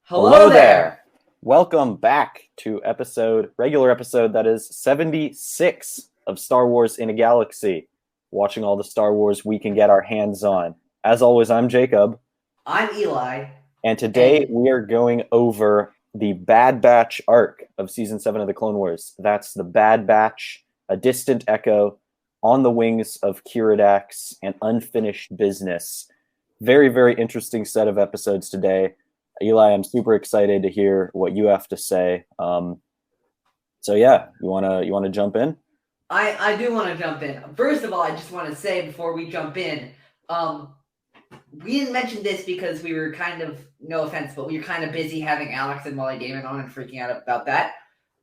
Hello there. Welcome back to regular episode that is 76 of Star Wars in a Galaxy. Watching all the Star Wars we can get our hands on. As always, I'm Jacob. I'm Eli. And today we are going over the Bad Batch arc of Season 7 of the Clone Wars. That's the Bad Batch, A Distant Echo, On the Wings of Keeradaks, and Unfinished Business. Very, very interesting set of episodes today. Eli, I'm super excited to hear what you have to say. You wanna jump in? I do want to jump in. First of all, I just want to say before we jump in, we didn't mention this because we were kind of, no offense, but we were kind of busy having Alex and Molly Damon on and freaking out about that.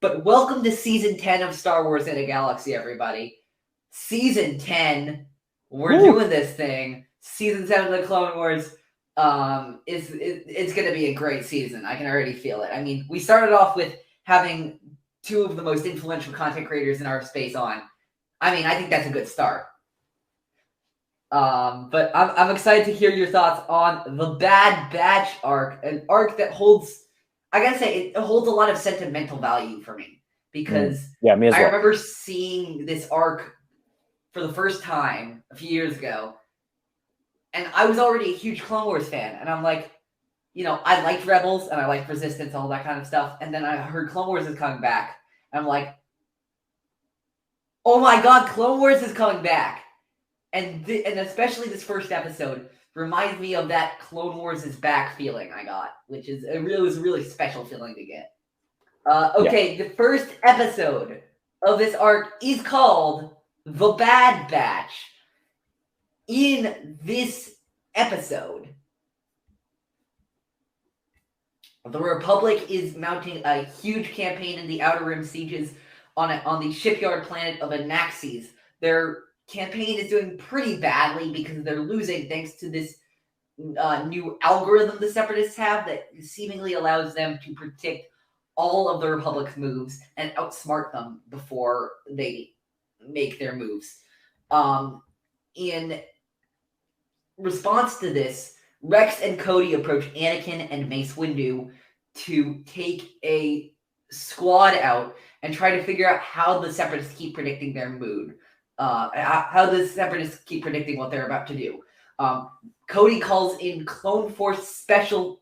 But welcome to Season 10 of Star Wars in a Galaxy, everybody. Season 10, we're doing this thing. Season 7 of the Clone Wars. It's going to be a great season. I can already feel it. I mean, we started off with having two of the most influential content creators in our space on. I mean, I think that's a good start. But I'm excited to hear your thoughts on the Bad Batch arc, an arc that holds, I gotta say, it holds a lot of sentimental value for me because me as well. I remember seeing this arc for the first time a few years ago. And I was already a huge Clone Wars fan. And I'm like, I liked Rebels and I liked Resistance, all that kind of stuff. And then I heard Clone Wars is coming back. And I'm like, oh my God, Clone Wars is coming back. And especially this first episode reminds me of that Clone Wars is back feeling I got, which is a really special feeling to get. The first episode of this arc is called The Bad Batch. In this episode, the Republic is mounting a huge campaign in the Outer Rim sieges on the shipyard planet of Anaxes. Their campaign is doing pretty badly because they're losing thanks to this new algorithm the Separatists have that seemingly allows them to predict all of the Republic's moves and outsmart them before they make their moves. In response to this, Rex and Cody approach Anakin and Mace Windu to take a squad out and try to figure out how the Separatists keep predicting their mood. How the Separatists keep predicting what they're about to do. Cody calls in Clone Force Special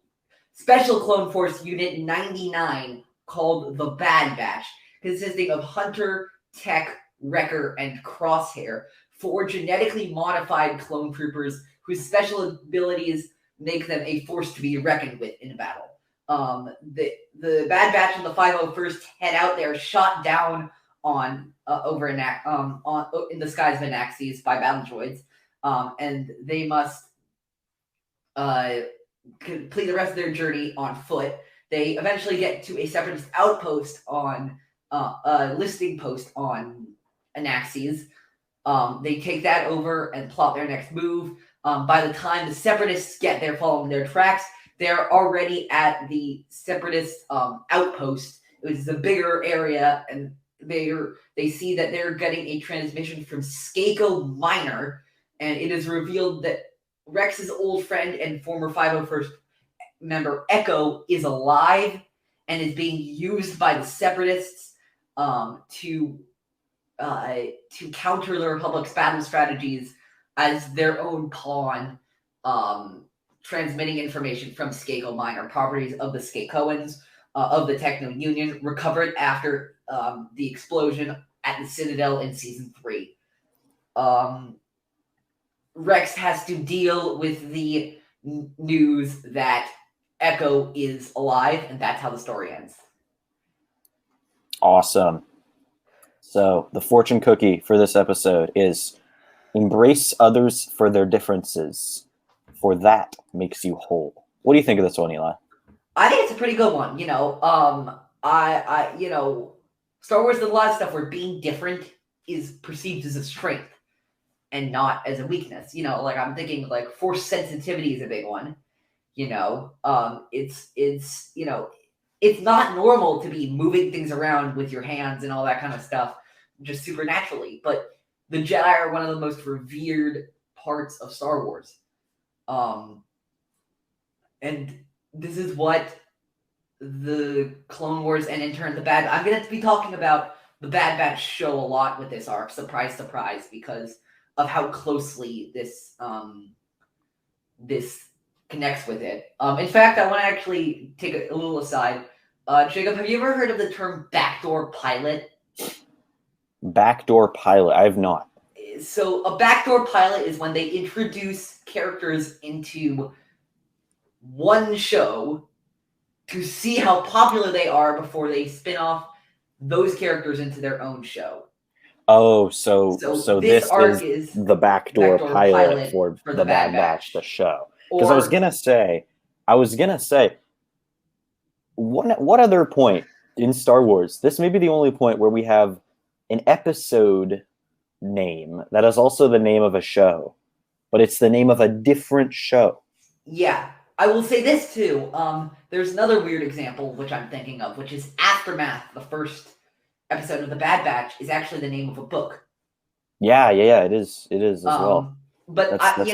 Clone Force Unit 99 called the Bad Batch, consisting of Hunter, Tech, Wrecker, and Crosshair, 4 genetically modified clone troopers whose special abilities make them a force to be reckoned with in battle. The Bad Batch and the 501st head out there, shot down on in the skies of Anaxes by battle droids, and they must complete the rest of their journey on foot. They eventually get to a Separatist outpost on a listing post on Anaxes. They take that over and plot their next move. By the time the Separatists get there following their tracks, they're already at the Separatist outpost. It was a bigger area, and they see that they're getting a transmission from Skako Minor, and it is revealed that Rex's old friend and former 501st member Echo is alive and is being used by the Separatists to counter the Republic's battle strategies as their own pawn, transmitting information from Skako Minor, properties of the Skakoans of the Techno Union, recovered after the explosion at the Citadel in Season 3. Rex has to deal with the news that Echo is alive, and that's how the story ends. Awesome. So the fortune cookie for this episode is embrace others for their differences, for that makes you whole. What do you think of this one, Eli? I think it's a pretty good one. Star Wars does a lot of stuff where being different is perceived as a strength and not as a weakness. I'm thinking like force sensitivity is a big one. It's not normal to be moving things around with your hands and all that kind of stuff just supernaturally, but the Jedi are one of the most revered parts of Star Wars. And this is what the Clone Wars and in turn the Bad. I'm going to be talking about the Bad Batch show a lot with this arc. Surprise, surprise, because of how closely this this connects with it. In fact, I want to actually take a little aside. Jacob, have you ever heard of the term backdoor pilot? Backdoor pilot? I have not. So a backdoor pilot is when they introduce characters into one show to see how popular they are before they spin off those characters into their own show. Oh, so this arc is the backdoor pilot for the Bad Batch, the show. Because I was gonna say, what other point in Star Wars? This may be the only point where we have an episode name that is also the name of a show, but it's the name of a different show. Yeah, I will say this too. There's another weird example which I'm thinking of, which is Aftermath. The first episode of the Bad Batch is actually the name of a book. Yeah, it is as well. But that's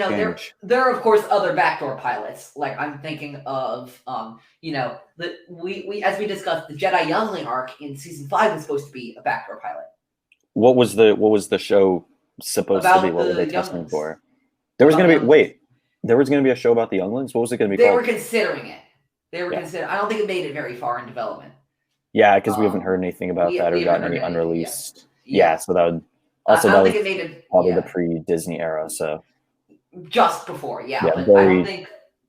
there are of course other backdoor pilots. Like I'm thinking of we as we discussed, the Jedi Youngling arc in season 5 was supposed to be a backdoor pilot. What was the show supposed to be? What were they testing for? There was gonna be a show about the Younglings. What was it gonna be called? They were considering it. I don't think it made it very far in development. Yeah, because we haven't heard anything about that or gotten any unreleased. Yeah, so that would also that was probably the pre-Disney era. So just before, but very, I don't think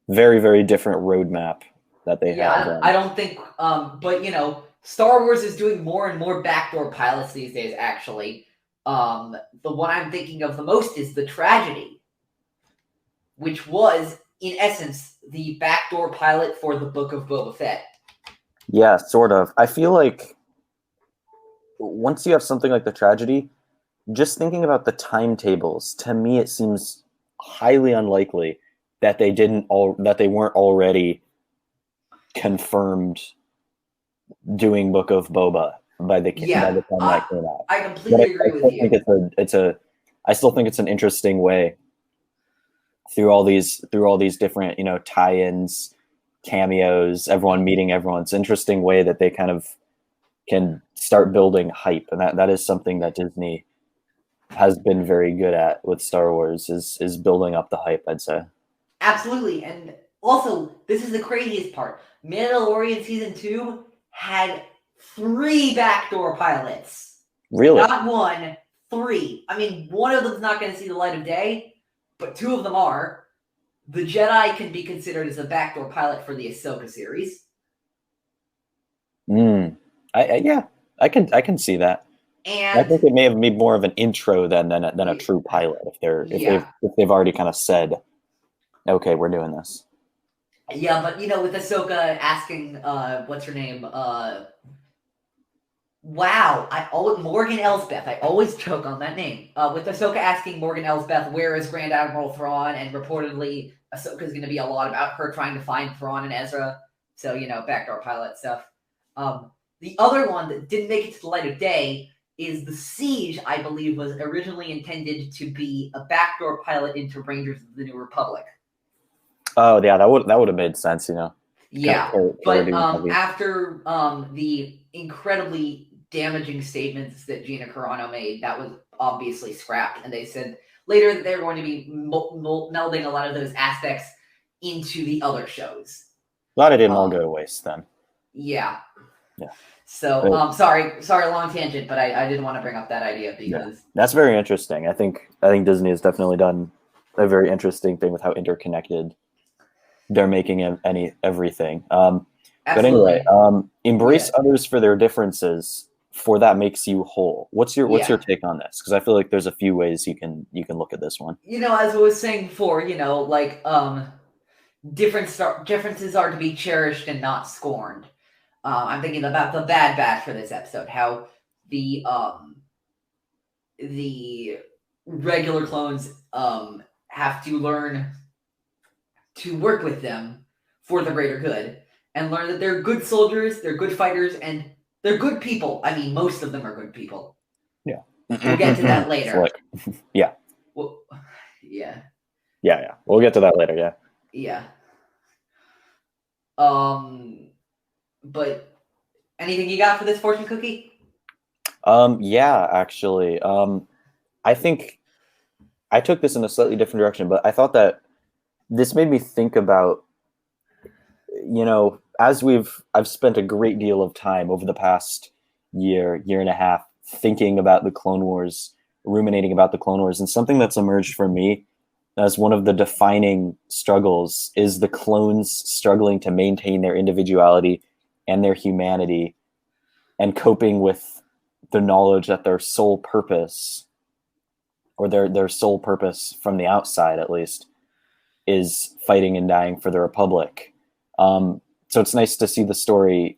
very, very different roadmap that they had. I don't think. But Star Wars is doing more and more backdoor pilots these days. Actually, the one I'm thinking of the most is the Tragedy, which was in essence the backdoor pilot for the Book of Boba Fett. Yeah, sort of. I feel like once you have something like the Tragedy, just thinking about the timetables, to me it seems highly unlikely that they weren't already confirmed doing Book of Boba by the time that came out. I completely agree with you. I still think it's an interesting way through all these different tie-ins, cameos, everyone meeting everyone. It's an interesting way that they kind of can start building hype, and that is something that Disney has been very good at with Star Wars is building up the hype, I'd say. Absolutely. And also, this is the craziest part. Mandalorian season 2 had 3 backdoor pilots. Really? Not 1, 3. I mean, one of them's not going to see the light of day, but 2 of them are. The Jedi can be considered as a backdoor pilot for the Ahsoka series. I can see that. And I think it may have been more of an intro than a true pilot if they've already kind of said, okay, we're doing this. Yeah, but with Ahsoka asking what's her name? Morgan Elsbeth. I always choke on that name. With Ahsoka asking Morgan Elsbeth, where is Grand Admiral Thrawn? And reportedly Ahsoka's gonna be a lot about her trying to find Thrawn and Ezra. So, backdoor pilot stuff. The other one that didn't make it to the light of day is the Siege, I believe, was originally intended to be a backdoor pilot into Rangers of the New Republic. Oh yeah, that would have made sense, Yeah, but after the incredibly damaging statements that Gina Carano made, that was obviously scrapped, and they said later that they're going to be melding a lot of those aspects into the other shows. Glad it didn't all go to waste then. Yeah. Yeah. So, sorry, long tangent, but I didn't want to bring up that idea because that's very interesting. I think Disney has definitely done a very interesting thing with how interconnected they're making everything. But anyway, embrace others for their differences, for that makes you whole. What's your take on this? Because I feel like there's a few ways you can look at this one. As I was saying before, differences are to be cherished and not scorned. I'm thinking about the Bad Batch for this episode, how the regular clones have to learn to work with them for the greater good and learn that they're good soldiers, they're good fighters, and they're good people. I mean, most of them are good people. Yeah. We'll get to that later. Yeah. Well, yeah. We'll get to that later, yeah. Yeah. But anything you got for this fortune cookie? Yeah, actually. I think I took this in a slightly different direction, but I thought that this made me think about, as I've spent a great deal of time over the past year and a half thinking about the Clone Wars, ruminating about the Clone Wars, and something that's emerged for me as one of the defining struggles is the clones struggling to maintain their individuality and their humanity and coping with the knowledge that their sole purpose, or their sole purpose from the outside at least, is fighting and dying for the Republic. So it's nice to see the story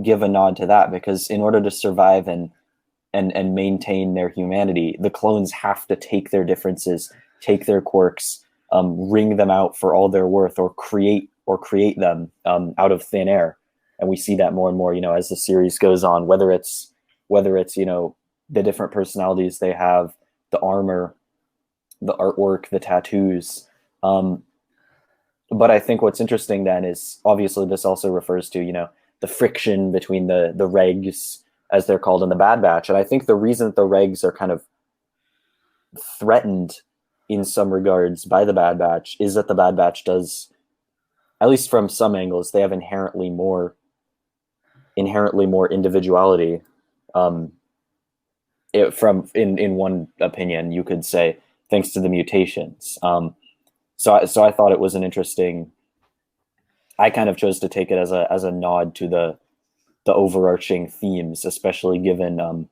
give a nod to that, because in order to survive and maintain their humanity, the clones have to take their differences, take their quirks, wring them out for all they're worth, or create them out of thin air. And we see that more and more, as the series goes on, whether it's the different personalities they have, the armor, the artwork, the tattoos. But I think what's interesting then is, obviously this also refers to, the friction between the regs, as they're called, in the Bad Batch. And I think the reason that the regs are kind of threatened in some regards by the Bad Batch is that the Bad Batch does, at least from some angles, they have inherently more individuality. In one opinion, you could say, thanks to the mutations. So I thought it was an interesting. I kind of chose to take it as a nod to the overarching themes, especially given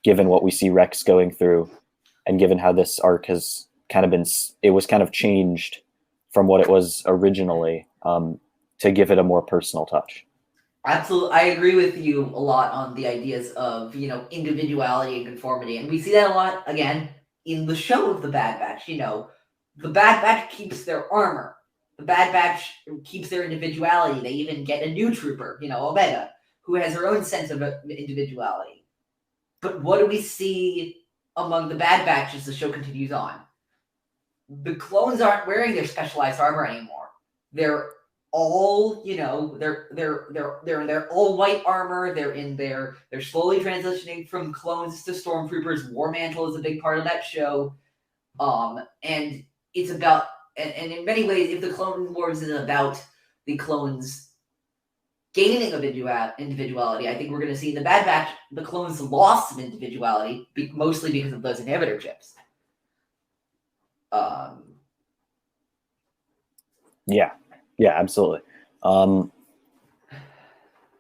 what we see Rex going through, and given how this arc has kind of been. It was kind of changed from what it was originally, to give it a more personal touch. Absolutely, I agree with you a lot on the ideas of individuality and conformity, and we see that a lot again in the show of the Bad Batch. The Bad Batch keeps their armor. The Bad Batch keeps their individuality. They even get a new trooper, Omega, who has her own sense of individuality. But what do we see among the Bad Batch as the show continues on? The clones aren't wearing their specialized armor anymore. They're all, they're in their all white armor. They're slowly transitioning from clones to stormtroopers. War Mantle is a big part of that show. And it's about, and in many ways, if the Clone Wars is about the clones gaining individuality, I think we're going to see in the Bad Batch the clones' loss of individuality, mostly because of those inhibitor chips. Yeah, absolutely.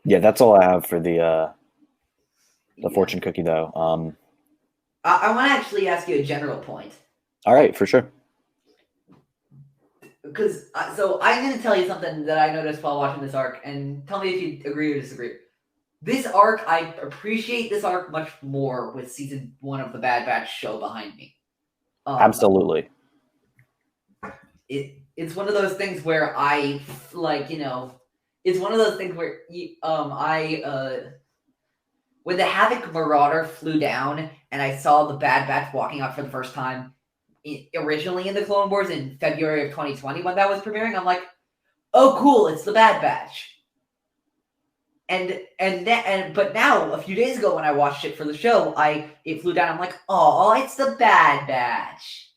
Yeah, that's all I have for the fortune cookie, though. I want to actually ask you a general point. All right, for sure. Because so I'm going to tell you something that I noticed while watching this arc, and tell me if you agree or disagree. This arc, I appreciate this arc much more with season 1 of the Bad Batch show behind me. Absolutely. It's one of those things where I it's one of those things where when the Havoc Marauder flew down and I saw the Bad Batch walking out for the first time, originally in the Clone Wars in February of 2020 when that was premiering, I'm like, oh cool, it's the Bad Batch. But now, a few days ago when I watched it for the show, it flew down, I'm like, oh, it's the Bad Batch.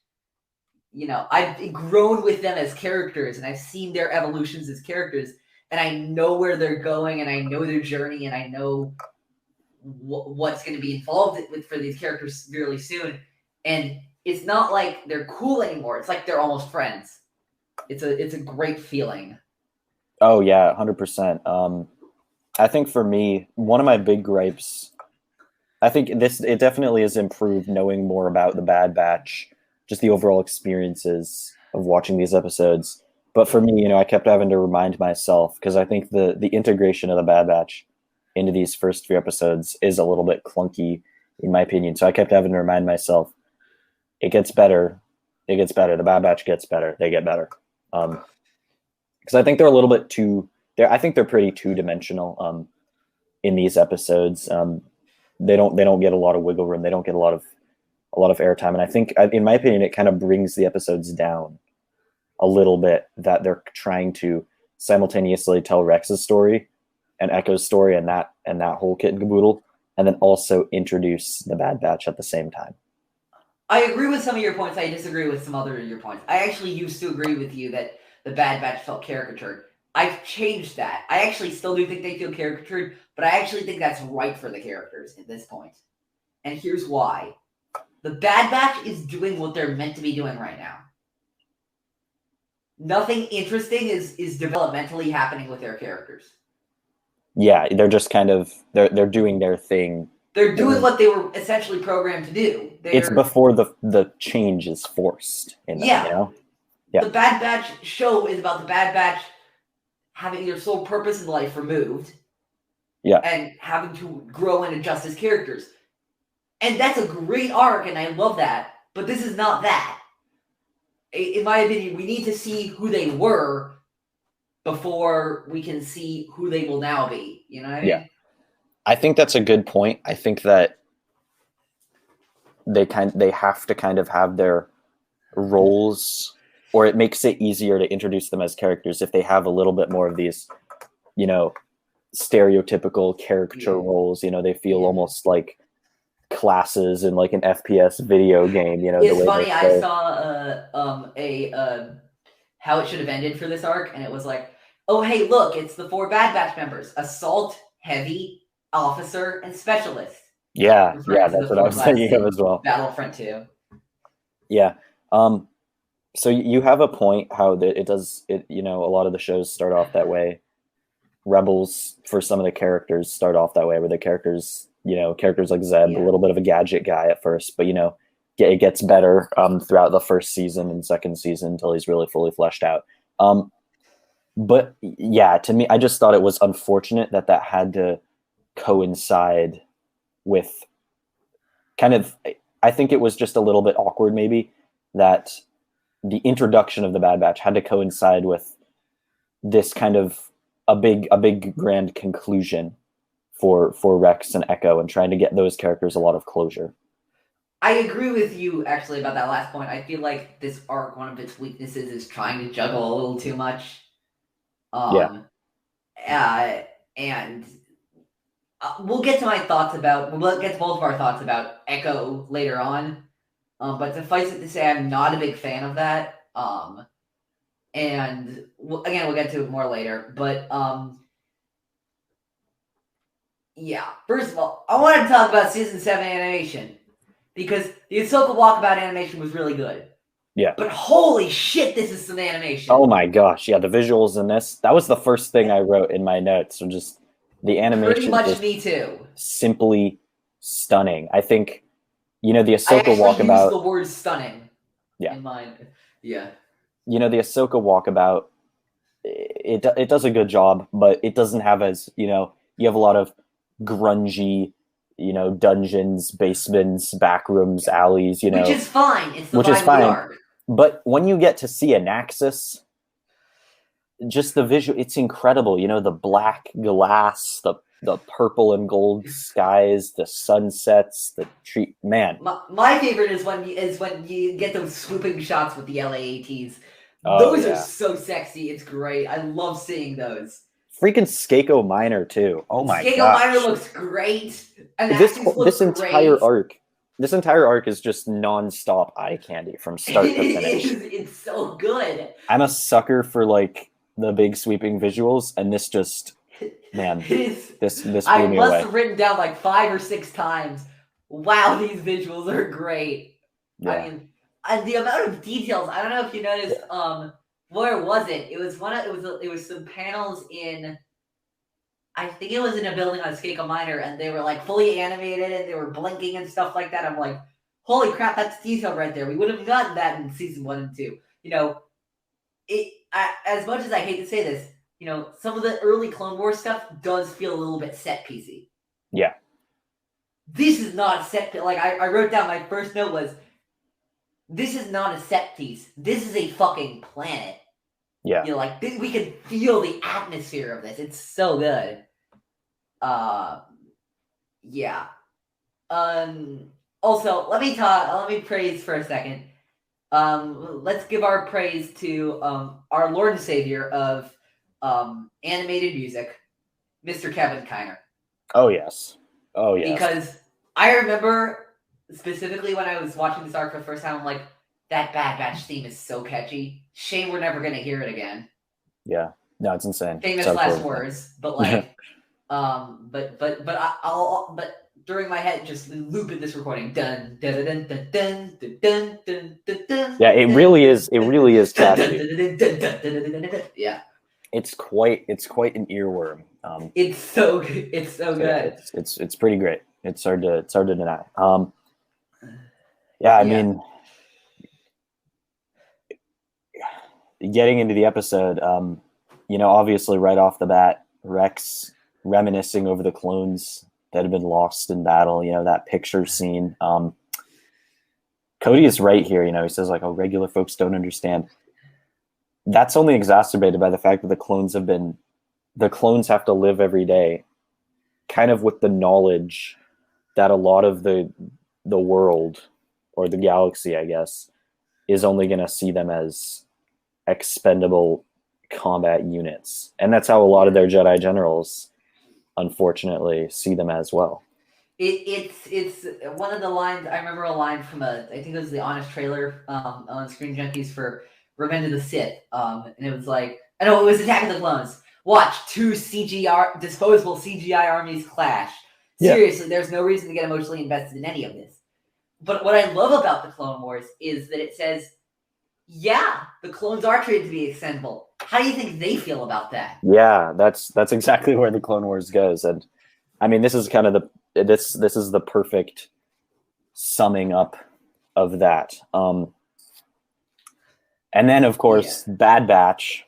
I've grown with them as characters, and I've seen their evolutions as characters, and I know where they're going, and I know their journey, and I know what's going to be involved for these characters really soon. And it's not like they're cool anymore. It's like they're almost friends. It's a great feeling. Oh yeah, 100%. I think for me, one of my big gripes, I think it definitely has improved knowing more about the Bad Batch, just the overall experiences of watching these episodes. But for me, I kept having to remind myself, because I think the integration of the Bad Batch into these first few episodes is a little bit clunky, in my opinion. So I kept having to remind myself, it gets better. It gets better. The Bad Batch gets better. They get better. Because I think they're a little bit too. I think they're pretty two-dimensional in these episodes. They don't get a lot of wiggle room. They don't get a lot of airtime. And I think, in my opinion, it kind of brings the episodes down a little bit that they're trying to simultaneously tell Rex's story and Echo's story and that whole kit and caboodle, and then also introduce the Bad Batch at the same time. I agree with some of your points. I disagree with some other of your points. I actually used to agree with you that the Bad Batch felt caricatured. I've changed that. I actually still do think they feel caricatured, but I actually think that's right for the characters at this point. And here's why. The Bad Batch is doing what they're meant to be doing right now. Nothing interesting is developmentally happening with their characters. Yeah, they're just kind of they're doing their thing. They're doing what they were essentially programmed to do. It's before the change is forced in them, yeah. You know? Yeah. The Bad Batch show is about the Bad Batch having their sole purpose in life removed. Yeah. And having to grow and adjust as characters. And that's a great arc, and I love that. But this is not that. In my opinion, we need to see who they were before we can see who they will now be. You know what I mean? Yeah. I think that's a good point. I think that they have to kind of have their roles, or it makes it easier to introduce them as characters if they have a little bit more of these, you know, stereotypical caricature roles. You know, they feel almost like classes in like an FPS video game. You know, it's funny. I saw how it should have ended for this arc, and it was like, oh hey, look, it's the 4 Bad Batch members: Assault, Heavy, Officer, and Specialist. Yeah, that's what I was thinking of as well. Battlefront 2. Yeah. So you have a point how it does. You know, a lot of the shows start off that way. Rebels, for some of the characters, start off that way, where the characters, you know, characters like Zeb, a little bit of a gadget guy at first, but, you know, it gets better throughout the first season and second season until he's really fully fleshed out. But yeah, to me, I just thought it was unfortunate that had to coincide with kind of, I think it was just a little bit awkward maybe that the introduction of the Bad Batch had to coincide with this kind of a big grand conclusion for Rex and Echo, and trying to get those characters a lot of closure. I agree with you actually about that last point. I feel like this arc, one of its weaknesses is trying to juggle a little too much. And we'll get to we'll get to both of our thoughts about Echo later on. But suffice it to say, I'm not a big fan of that. And again, we'll get to it more later. But yeah, first of all, I want to talk about Season 7 animation, because the Ahsoka walkabout animation was really good. Yeah. But holy shit, this is some animation. Oh my gosh, yeah, the visuals in this. That was the first thing I wrote in my notes. So just the animation. Pretty much me too. Simply stunning. I think, you know, the Ahsoka walkabout. I used the word stunning. Yeah. In mine. Yeah. You know, the Ahsoka walkabout, it does a good job, but it doesn't have as, you know, you have a lot of grungy, you know, dungeons, basements, backrooms, alleys, you know. Which is fine. It's the which is fine. Arc. But when you get to see a Naxxus, just the visual, it's incredible. You know, the black glass, the purple and gold skies, the sunsets, the tree. Man, my favorite is when you get those swooping shots with the LAATs. Oh, those are so sexy. It's great. I love seeing those. Freaking Skako Minor too. Oh my god. Skako Minor looks great. And this entire arc. This entire arc is just non-stop eye candy from start to finish. It's so good. I'm a sucker for like the big sweeping visuals, and this just, man, this blew me away. I must have written down like 5 or 6 times. Wow, these visuals are great. Yeah. I mean, and the amount of details. I don't know if you noticed. Where was it? It was some panels in. I think it was in a building on Skako Minor, and they were like fully animated, and they were blinking and stuff like that. I'm like, holy crap, that's detail right there. We would have gotten that in season 1 and 2. You know, as much as I hate to say this, you know, some of the early Clone Wars stuff does feel a little bit set piecey. Yeah. This is not a set piece. Like I wrote down, my first note was, this is not a set piece. This is a fucking planet. Yeah. You know, like we can feel the atmosphere of this. It's so good. Yeah. Also, let me praise for a second. Let's give our praise to our Lord and Savior of animated music, Mr. Kevin Kiner. Oh yes. Oh yes. Because I remember specifically when I was watching this arc for the first time, I'm like, that Bad Batch theme is so catchy. Shame we're never gonna hear it again. Yeah. No, it's insane. Famous It's last words, but like, but during my head, just looping this recording. Dun dun dun dun dun dun dun dun dun dun. Yeah, it really is. It really is catchy. Yeah. It's quite an earworm. It's so good. It's so good. It's pretty great. It's hard to deny. Yeah, I mean, getting into the episode, obviously right off the bat, Rex reminiscing over the clones that have been lost in battle. That picture scene. Cody is right here. He says like, "Oh, regular folks don't understand." That's only exacerbated by the fact that the clones have to live every day kind of with the knowledge that a lot of the world or the galaxy, I guess, is only going to see them as expendable combat units. And that's how a lot of their Jedi generals, unfortunately, see them as well. It's one of the lines. I remember a line from I think it was the Honest trailer on Screen Junkies for Revenge of the Sith. And it was like, I know it was Attack of the Clones. Watch two disposable CGI armies clash. Seriously, there's no reason to get emotionally invested in any of this. But what I love about the Clone Wars is that it says, yeah, the clones are treated to be expendable. How do you think they feel about that? Yeah, that's exactly where the Clone Wars goes. And I mean, this is kind of this is the perfect summing up of that. And then, of course, Bad Batch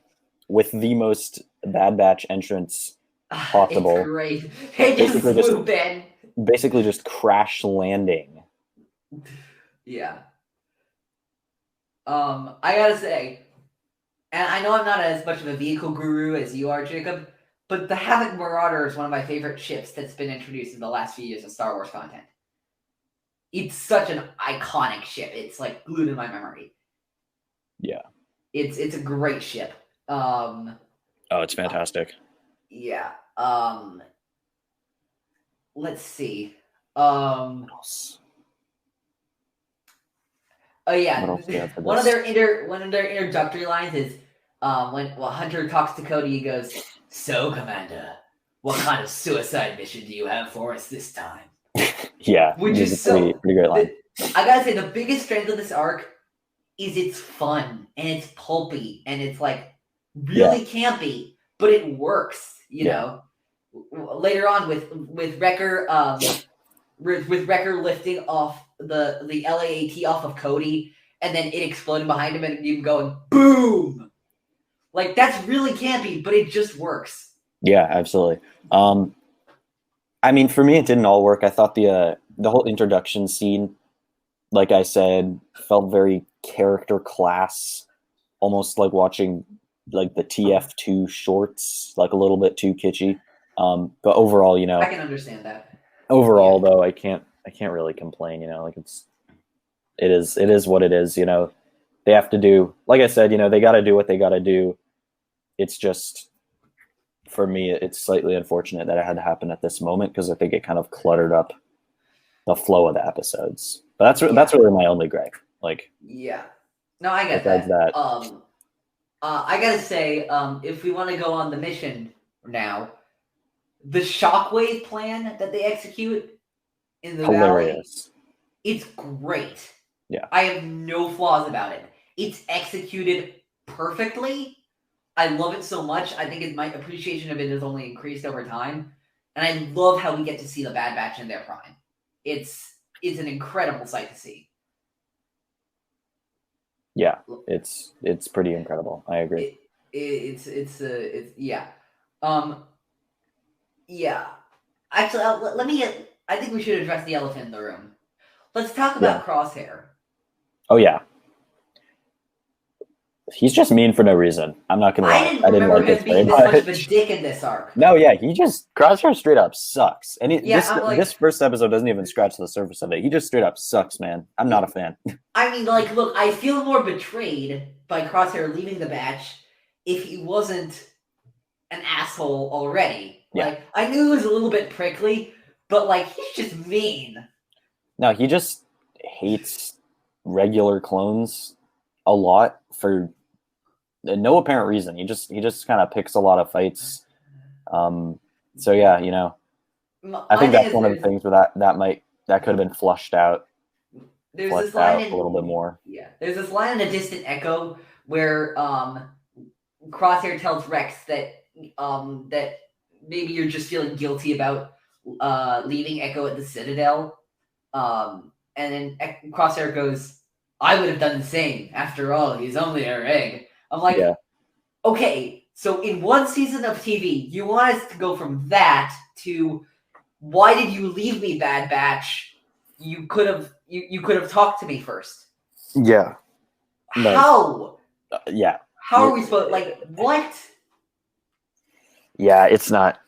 with the most Bad Batch entrance possible. It's great. They just swoop in. Basically just crash landing. Yeah. I gotta say, and I know I'm not as much of a vehicle guru as you are, Jacob, but the Havoc Marauder is one of my favorite ships that's been introduced in the last few years of Star Wars content. It's such an iconic ship. It's like glued in my memory. Yeah. It's a great ship. Oh, it's fantastic. Yeah. Let's see. What else? Oh yeah. One of their introductory lines is when Hunter talks to Cody, he goes, "So, Commander, what kind of suicide mission do you have for us this time?" Yeah, which is pretty great line. I gotta say, the biggest strength of this arc is it's fun and it's pulpy and it's like really campy, but it works. You know, later on with Wrecker, with Wrecker lifting off the LAAT off of Cody and then it exploding behind him and him going boom. Like, that's really campy, but it just works. Yeah, absolutely. I mean, for me, it didn't all work. I thought the whole introduction scene, like I said, felt very character class, almost like watching like the TF2 shorts, like a little bit too kitschy. But overall, I can understand that. Overall, though, I can't really complain. Like it is what it is. They have to do, like I said, they got to do what they got to do. It's just, for me, it's slightly unfortunate that it had to happen at this moment because I think it kind of cluttered up the flow of the episodes. But that's really my only gripe. Like, yeah, no, I get that. I gotta say, if we want to go on the mission now, the Shockwave plan that they execute in the hilarious. Valley, it's great. Yeah, I have no flaws about it. It's executed perfectly. I love it so much. I think my appreciation of it has only increased over time. And I love how we get to see the Bad Batch in their prime. It's an incredible sight to see. Yeah, it's pretty incredible. I agree. Yeah. Yeah. Actually, I think we should address the elephant in the room. Let's talk about Crosshair. Oh yeah. He's just mean for no reason. I'm not gonna lie. I didn't remember him being this much of a dick in this arc. No, yeah, Crosshair straight up sucks. And this first episode doesn't even scratch the surface of it. He just straight up sucks, man. I'm not a fan. I mean, like, look, I feel more betrayed by Crosshair leaving the batch if he wasn't an asshole already. Yeah. Like, I knew he was a little bit prickly, but like he's just mean. No, he just hates regular clones a lot for no apparent reason. He just kind of picks a lot of fights. So yeah, I think that's one of the things where that could have been flushed out a little bit more. Yeah, there's this line in A Distant Echo where Crosshair tells Rex that that maybe you're just feeling guilty about leaving Echo at the Citadel. And then Crosshair goes, I would have done the same. After all, he's only our egg. I'm like, yeah. Okay, so in one season of TV, you want us to go from that to why did you leave me, Bad Batch? You could have talked to me first. Yeah. No. How? Yeah. How are we supposed what? Yeah, it's not.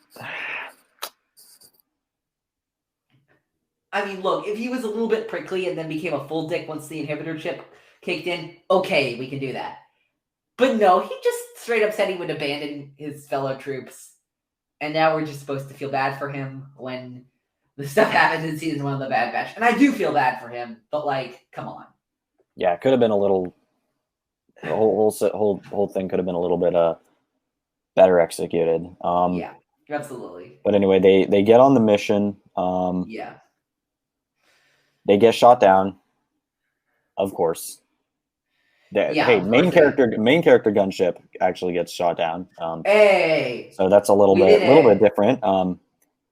I mean, look, if he was a little bit prickly and then became a full dick once the inhibitor chip kicked in, okay, we can do that. But no, he just straight up said he would abandon his fellow troops. And now we're just supposed to feel bad for him when the stuff happens in season 1 of the Bad Batch. And I do feel bad for him, but come on. Yeah, it could have been a little. The whole thing could have been a little bit better executed. Yeah, absolutely. But anyway, they get on the mission. Yeah. They get shot down. Of course. Hey, main character gunship actually gets shot down. Hey. So that's a little bit different.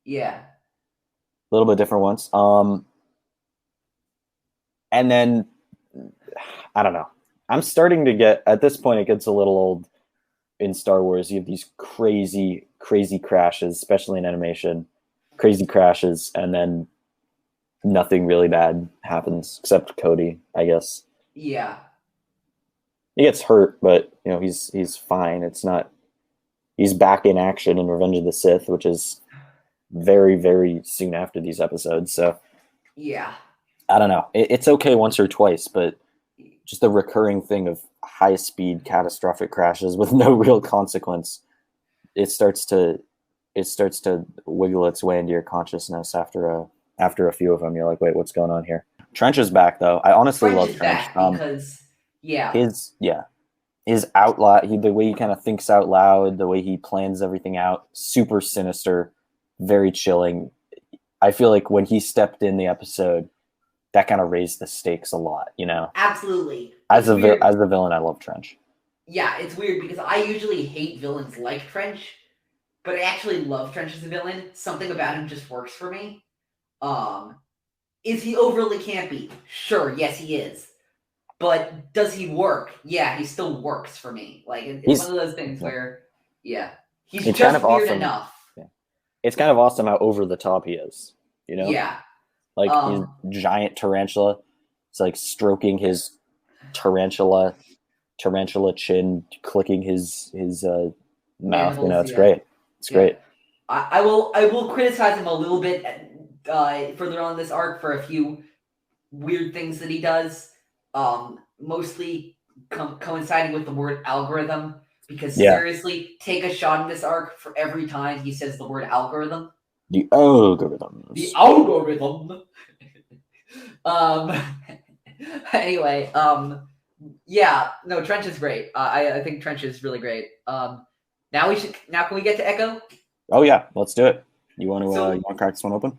Yeah. A little bit different ones. And then I don't know. I'm starting to get, at this point, it gets a little old in Star Wars. You have these crazy, crazy crashes, especially in animation. Crazy crashes, and then nothing really bad happens except Cody, I guess. Yeah. He gets hurt, but he's fine. It's not. He's back in action in Revenge of the Sith, which is very, very soon after these episodes. So yeah, I don't know. It's okay once or twice, but just the recurring thing of high-speed catastrophic crashes with no real consequence, it starts to wiggle its way into your consciousness after a few of them. You're like, wait, what's going on here? Trench is back, though. I honestly love Trench because his the way he kind of thinks out loud, the way he plans everything out, super sinister, very chilling. I feel like when he stepped in the episode, that kind of raised the stakes a lot, Absolutely. As a villain, I love Trench. Yeah, it's weird because I usually hate villains like Trench, but I actually love Trench as a villain. Something about him just works for me. Is he overly campy? Sure, yes he is. But does he work? Yeah, he still works for me. It's one of those things where, he's just kind of weird awesome. enough. Yeah. It's kind of awesome how over the top he is, Yeah. He's giant tarantula. It's like stroking his tarantula chin, clicking his mouth. It's great. It's great. I will criticize him a little bit further on this arc for a few weird things that he does. Mostly coinciding with the word algorithm, because seriously, take a shot in this arc for every time he says the word algorithm. The algorithm. The algorithm. Anyway, Trench is great. I think Trench is really great. Now can we get to Echo? Oh yeah, let's do it. You want to crack this one open?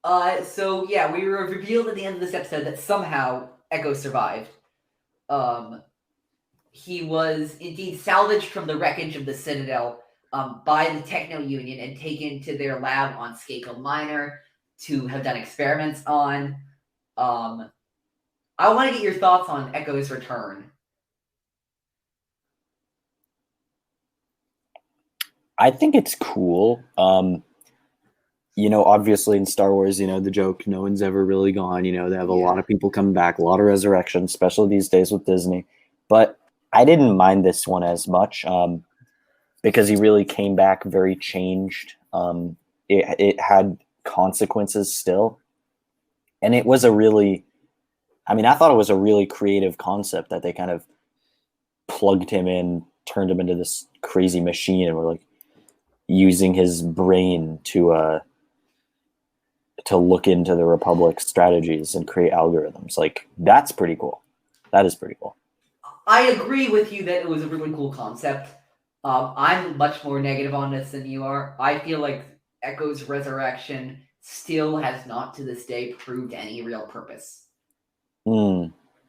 We were revealed at the end of this episode that somehow Echo survived. He was indeed salvaged from the wreckage of the Citadel by the Techno Union and taken to their lab on Skako Minor to have done experiments on. I want to get your thoughts on Echo's return. I think it's cool. Obviously in Star Wars, the joke, no one's ever really gone. They have a lot of people coming back, a lot of resurrections, especially these days with Disney. But I didn't mind this one as much because he really came back very changed. It had consequences still. And it was I thought it was a really creative concept that they kind of plugged him in, turned him into this crazy machine, and we're like, using his brain to look into the Republic's strategies and create algorithms. Like, that's pretty cool. That is pretty cool. I agree with you that it was a really cool concept. I'm much more negative on this than you are. I feel like Echo's resurrection still has not to this day proved any real purpose.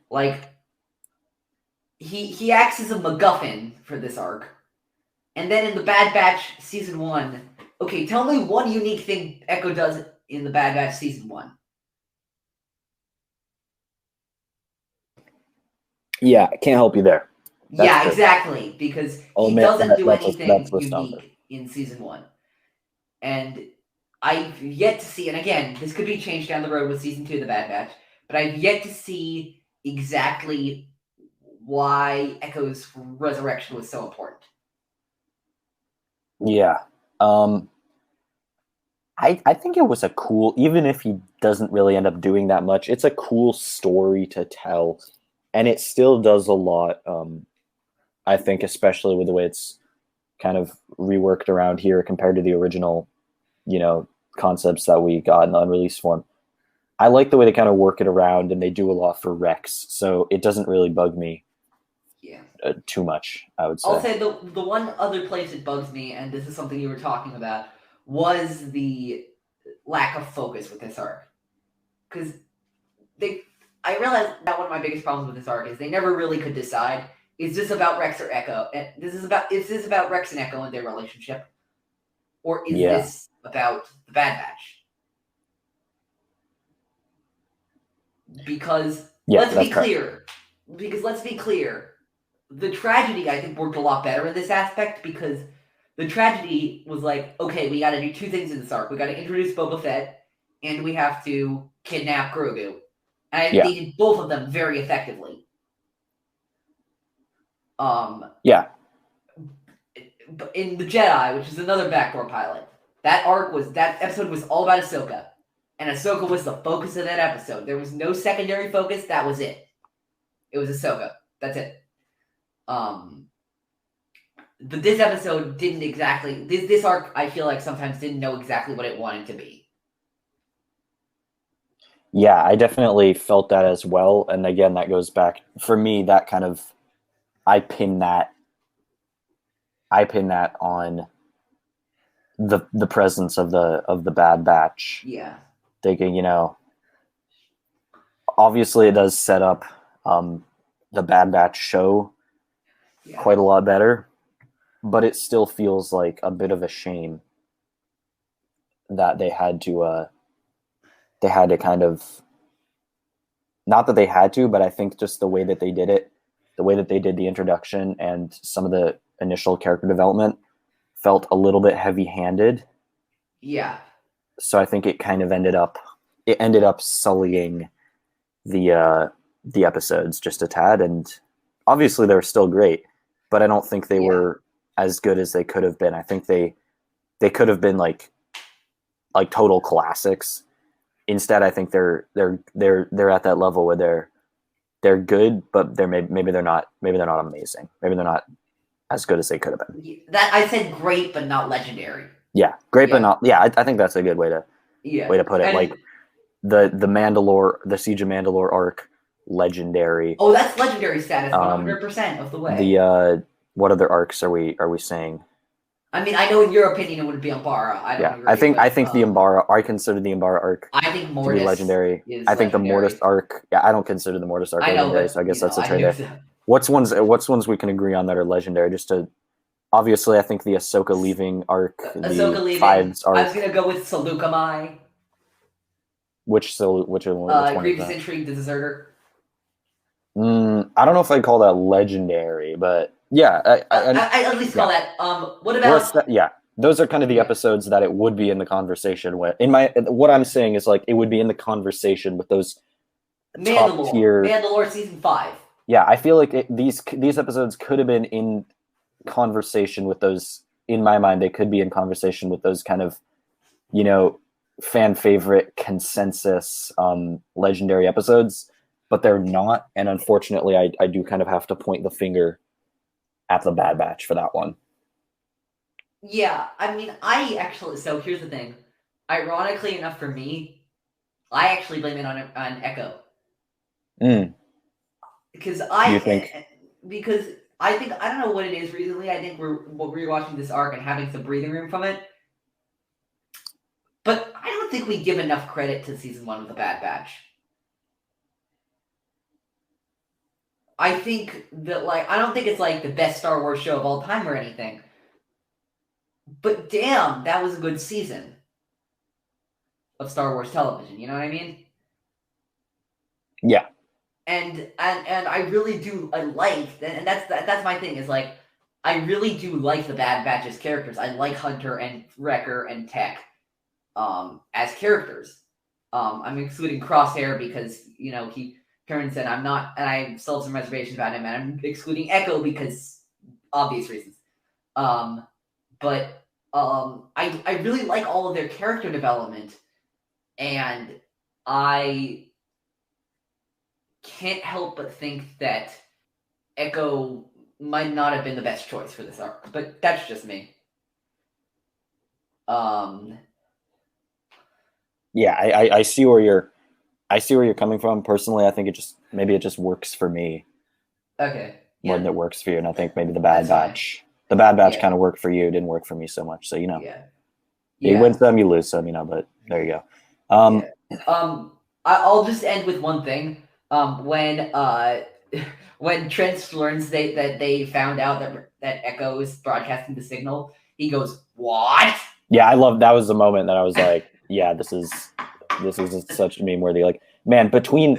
Like, he acts as a MacGuffin for this arc. And then in the Bad Batch Season 1, okay, tell me one unique thing Echo does in the Bad Batch Season 1. Yeah, I can't help you there. That's true. Exactly, because he doesn't do anything unique in Season 1. And I've yet to see, and again, this could be changed down the road with Season 2 of the Bad Batch, but I've yet to see exactly why Echo's resurrection was so important. Yeah. I think it was a cool, even if he doesn't really end up doing that much, it's a cool story to tell. And it still does a lot, I think, especially with the way it's kind of reworked around here compared to the original, concepts that we got in the unreleased form. I like the way they kind of work it around, and they do a lot for Rex, so it doesn't really bug me too much, I would say. I'll say the one other place it bugs me, and this is something you were talking about, was the lack of focus with this arc. Because I realized that one of my biggest problems with this arc is they never really could decide, is this about Rex or Echo? And is this about Rex and Echo and their relationship? Or is this about the Bad Batch? Because let's be clear, the tragedy, I think, worked a lot better in this aspect, because the tragedy was like, okay, we got to do two things in this arc. We got to introduce Boba Fett, and we have to kidnap Grogu. And they did both of them very effectively. In The Jedi, which is another backdoor pilot, that episode was all about Ahsoka. And Ahsoka was the focus of that episode. There was no secondary focus. That was it. It was Ahsoka. That's it. This episode didn't exactly... This arc, I feel like, sometimes didn't know exactly what it wanted to be. Yeah, I definitely felt that as well. And again, that goes back... For me, that kind of... I pin that on the presence of the Bad Batch. Yeah. Thinking, obviously it does set up the Bad Batch show quite a lot better, but it still feels like a bit of a shame that they had to kind of, not that they had to, but I think just the way that they did it, the way that they did the introduction and some of the initial character development felt a little bit heavy-handed. Yeah. So I think it kind of ended up sullying the episodes just a tad, and obviously they were still great, but I don't think they were as good as they could have been. I think they could have been like total classics. Instead, I think they're at that level where they're good, but maybe they're not amazing. Maybe they're not as good as they could have been. That I said great, but not legendary. Yeah, great, but not. Yeah, I think that's a good way to put it. And like the Mandalore, the Siege of Mandalore arc, legendary. Oh, that's legendary status, 100% of the way. What other arcs are we saying? I mean, I know in your opinion it would be Umbara. I think the Umbara. I consider the Umbara arc. I think Mortis to be legendary. I think the Mortis arc. Yeah, I don't consider the Mortis arc legendary, so I guess that's a trade there. What's ones we can agree on that are legendary? Just to obviously, I think the Ahsoka leaving arc, Ahsoka leaving. Fives arc. I was gonna go with Saleucami. Which one? Grievous Intrigue, the Deserter. I don't know if I'd call that legendary, but yeah, I at least call that. What about? Those are kind of the episodes that it would be in the conversation with. What I'm saying is like it would be in the conversation with those top tier Mandalore season 5. Yeah, I feel like these episodes could have been in conversation with those. In my mind, they could be in conversation with those kind of, fan favorite consensus legendary episodes, but they're not. And unfortunately, I do kind of have to point the finger at the Bad Batch for that one. Yeah, I mean, I actually. So here's the thing. Ironically enough, for me, I actually blame it on Echo Mm, because you think? because I think I don't know what it is recently. I think we're rewatching this arc and having some breathing room from it. But I don't think we give enough credit to season 1 of the Bad Batch. I think that I don't think it's like the best Star Wars show of all time or anything. But damn, that was a good season of Star Wars television. You know what I mean? Yeah. And I really do. I like, and that's my thing. Is like I really do like the Bad Batch's characters. I like Hunter and Wrecker and Tech as characters. I'm excluding Crosshair because he turns and I'm not, and I still have some reservations about him, and I'm excluding Echo because obvious reasons. But I really like all of their character development, and I can't help but think that Echo might not have been the best choice for this arc, but that's just me. Yeah, I see where you're coming from. Personally, I think it just works for me Okay. more Yeah, than it works for you. And I think maybe that's fine. The Bad Batch Yeah. kind of worked for you, didn't work for me so much. So Yeah. you Yeah. win some, you lose some, but there you go. Yeah. I'll just end with one thing. When when Trent learns that they found out that Echo is broadcasting the signal, he goes, "What?" Yeah, I love that was the moment that I was like, yeah, this is such meme worthy. Like, man, between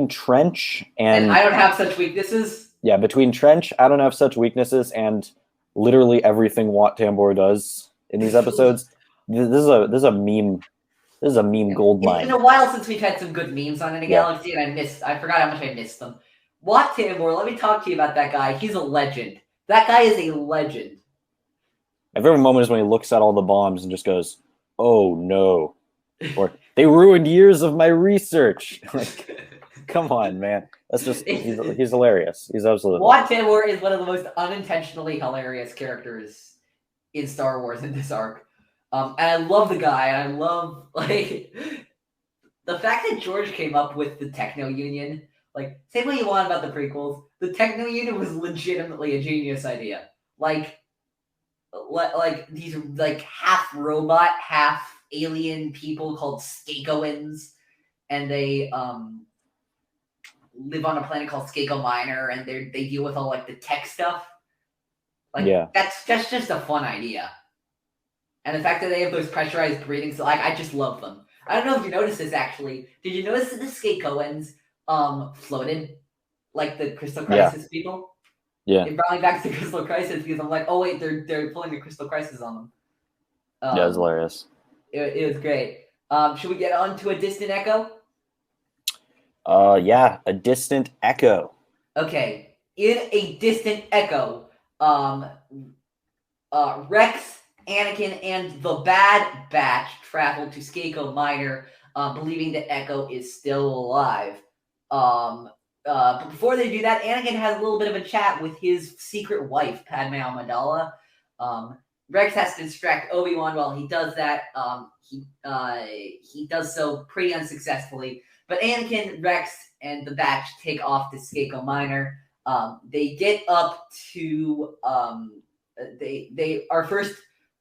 Trench And I don't have such weaknesses. yeah, between Trench, I don't have such weaknesses, and literally everything Wat Tambor does in these episodes. This is a meme. This is a meme gold mine. It's been a while since we've had some good memes on In a Galaxy, and I forgot how much I missed them. Wat Tambor, let me talk to you about that guy. He's a legend. That guy is a legend. My favorite moment is when he looks at all the bombs and just goes, "Oh no," or "They ruined years of my research." Like, come on, man. That's just he's hilarious. He's absolutely. Wat Tambor is one of the most unintentionally hilarious characters in Star Wars in this arc. And I love the guy, and I love the fact that George came up with the Techno Union. Like, say what you want about the prequels, the Techno Union was legitimately a genius idea. Like these half robot, half alien people called Skakoans, and they live on a planet called Skako Minor, and they deal with all the tech stuff. That's just a fun idea. And the fact that they have those pressurized breathing, so I just love them. I don't know if you noticed this actually. Did you notice that the Skakoans floated like the Crystal Crisis people? Yeah. It brought me back to Crystal Crisis because I'm like, oh wait, they're pulling the Crystal Crisis on them. Yeah, it's hilarious. It was great. Should we get on to a distant echo? Yeah, a distant echo. Okay, in a distant echo, Rex, Anakin, and the Bad Batch travel to Skako Minor, believing that Echo is still alive. But before they do that, Anakin has a little bit of a chat with his secret wife, Padmé Amidala. Rex has to distract Obi-Wan while he does that. He does so pretty unsuccessfully. But Anakin, Rex, and the Batch take off to Skako Minor. They get up to they are first.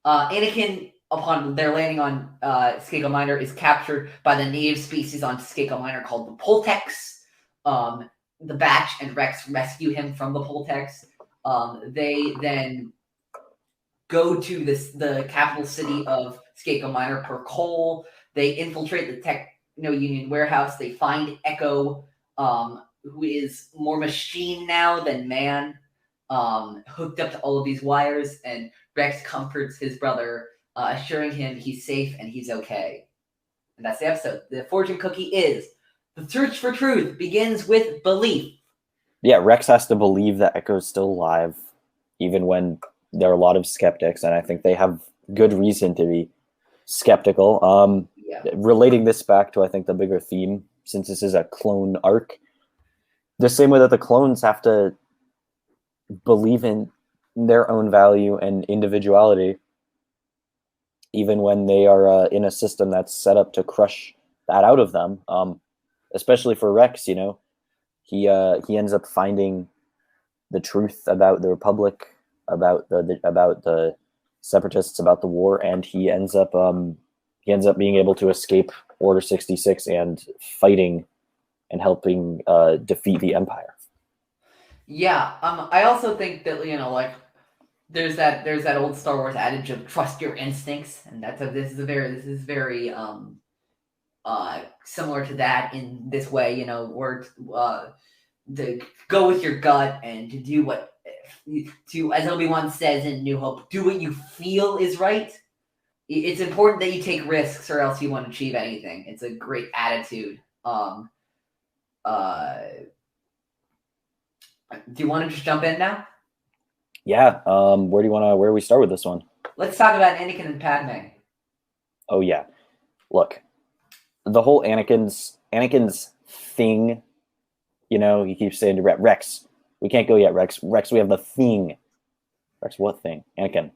Anakin, upon their landing on Skako Minor, is captured by the native species on Skako Minor called the Poltex. The Batch and Rex rescue him from the Poltex. They then go to the capital city of Skako Minor per coal. They infiltrate the Techno Union warehouse. They find Echo, who is more machine now than man, hooked up to all of these wires, and Rex comforts his brother, assuring him he's safe and he's okay. And that's the episode. The fortune cookie is: the search for truth begins with belief. Yeah, Rex has to believe that Echo's still alive, even when there are a lot of skeptics, and I think they have good reason to be skeptical. Relating this back to, I think, the bigger theme, since this is a clone arc, the same way that the clones have to believe in their own value and individuality, even when they are in a system that's set up to crush that out of them. Especially for Rex, you know, he ends up finding the truth about the Republic, about the Separatists, about the war, and he ends up being able to escape Order 66 and fighting and helping defeat the Empire. Yeah, I also think that, you know, like, there's that old Star Wars adage of trust your instincts, and this is very similar to that in this way, you know, where to go with your gut and to do as Obi-Wan says in New Hope, do what you feel is right. It's important that you take risks, or else you won't achieve anything. It's a great attitude. Do you want to just jump in now? Yeah. Where do we start with this one? Let's talk about Anakin and Padme. Oh yeah. Look, the whole Anakin's thing, you know, he keeps saying to Rex, we can't go yet, Rex, we have the thing. Rex, what thing? Anakin.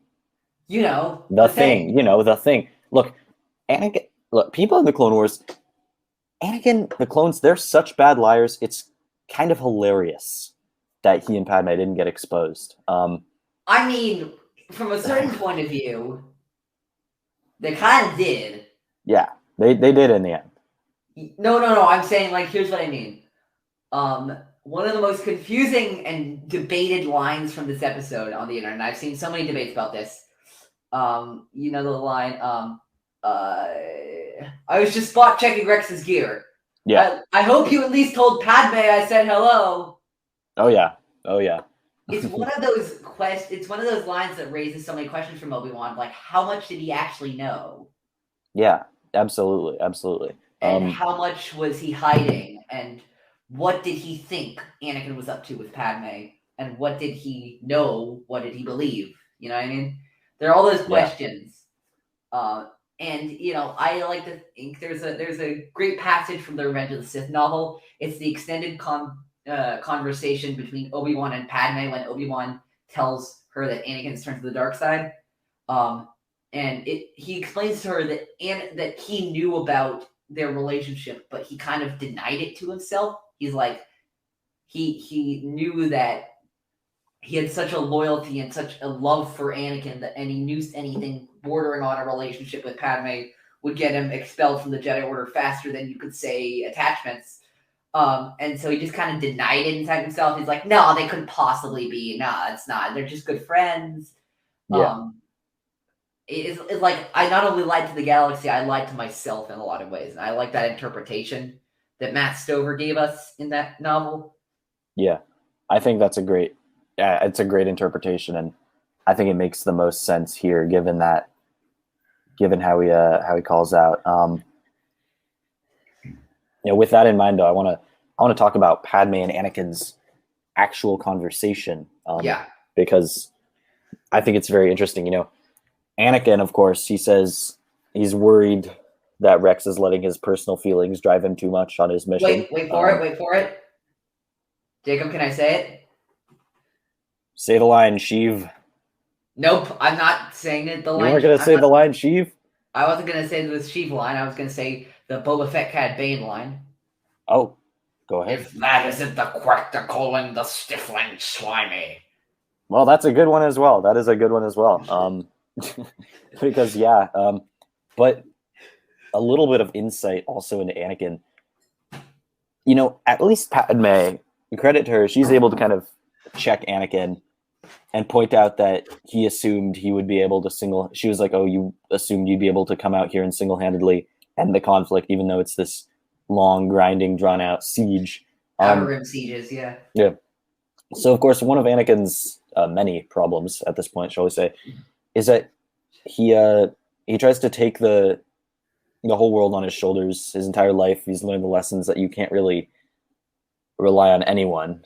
You know, the thing. You know, the thing. Look, Anakin, people in the Clone Wars, Anakin, the clones, they're such bad liars, it's kind of hilarious that he and Padme didn't get exposed. I mean, from a certain point of view, they kind of did. Yeah, they did in the end. No, I'm saying, like, here's what I mean. One of the most confusing and debated lines from this episode on the internet, and I've seen so many debates about this. You know the line, I was just spot checking Rex's gear. Yeah. I hope you at least told Padme I said hello. Oh yeah. It's one of those it's one of those lines that raises so many questions from Obi-Wan, like, how much did he actually know? Yeah, absolutely. And how much was he hiding? And what did he think Anakin was up to with Padme? And what did he know? What did he believe? You know what I mean? There are all those questions. Yeah. And, you know, I like to think there's a great passage from the Revenge of the Sith novel. It's the extended conversation between Obi-Wan and Padme when Obi-Wan tells her that Anakin's turned to the dark side. And he explains to her that he knew about their relationship, but he kind of denied it to himself. He's like, he knew that he had such a loyalty and such a love for Anakin and he knew anything bordering on a relationship with Padme would get him expelled from the Jedi Order faster than you could say attachments. And so he just kind of denied it inside himself. He's like, no, they couldn't possibly be. No, it's not. They're just good friends. Yeah. It's like, I not only lied to the galaxy, I lied to myself in a lot of ways. And I like that interpretation that Matt Stover gave us in that novel. Yeah, I think it's a great interpretation, and I think it makes the most sense here, given how he calls out. You know, with that in mind, though, I want to talk about Padme and Anakin's actual conversation. Because I think it's very interesting. You know, Anakin, of course, he says he's worried that Rex is letting his personal feelings drive him too much on his mission. Wait for it. Jacob, can I say it? Say the line, Sheev. Nope, I'm not saying it. You weren't going to say the line, Sheev? I wasn't going to say the Sheev line. I was going to say the Boba Fett Cad Bane line. Oh, go ahead. If that isn't the quack, the colon, the stifling, slimy. Well, that's a good one as well. That is a good one as well. Because, but a little bit of insight also into Anakin. You know, at least Padme, credit to her, she's able to kind of check Anakin and point out that he assumed he would be able to she was like, oh, you assumed you'd be able to come out here and single-handedly end the conflict, even though it's this long, grinding, drawn-out siege. Outer Rim sieges, yeah. Yeah. So, of course, one of Anakin's many problems at this point, shall we say, is that he tries to take the whole world on his shoulders his entire life. He's learned the lessons that you can't really rely on anyone.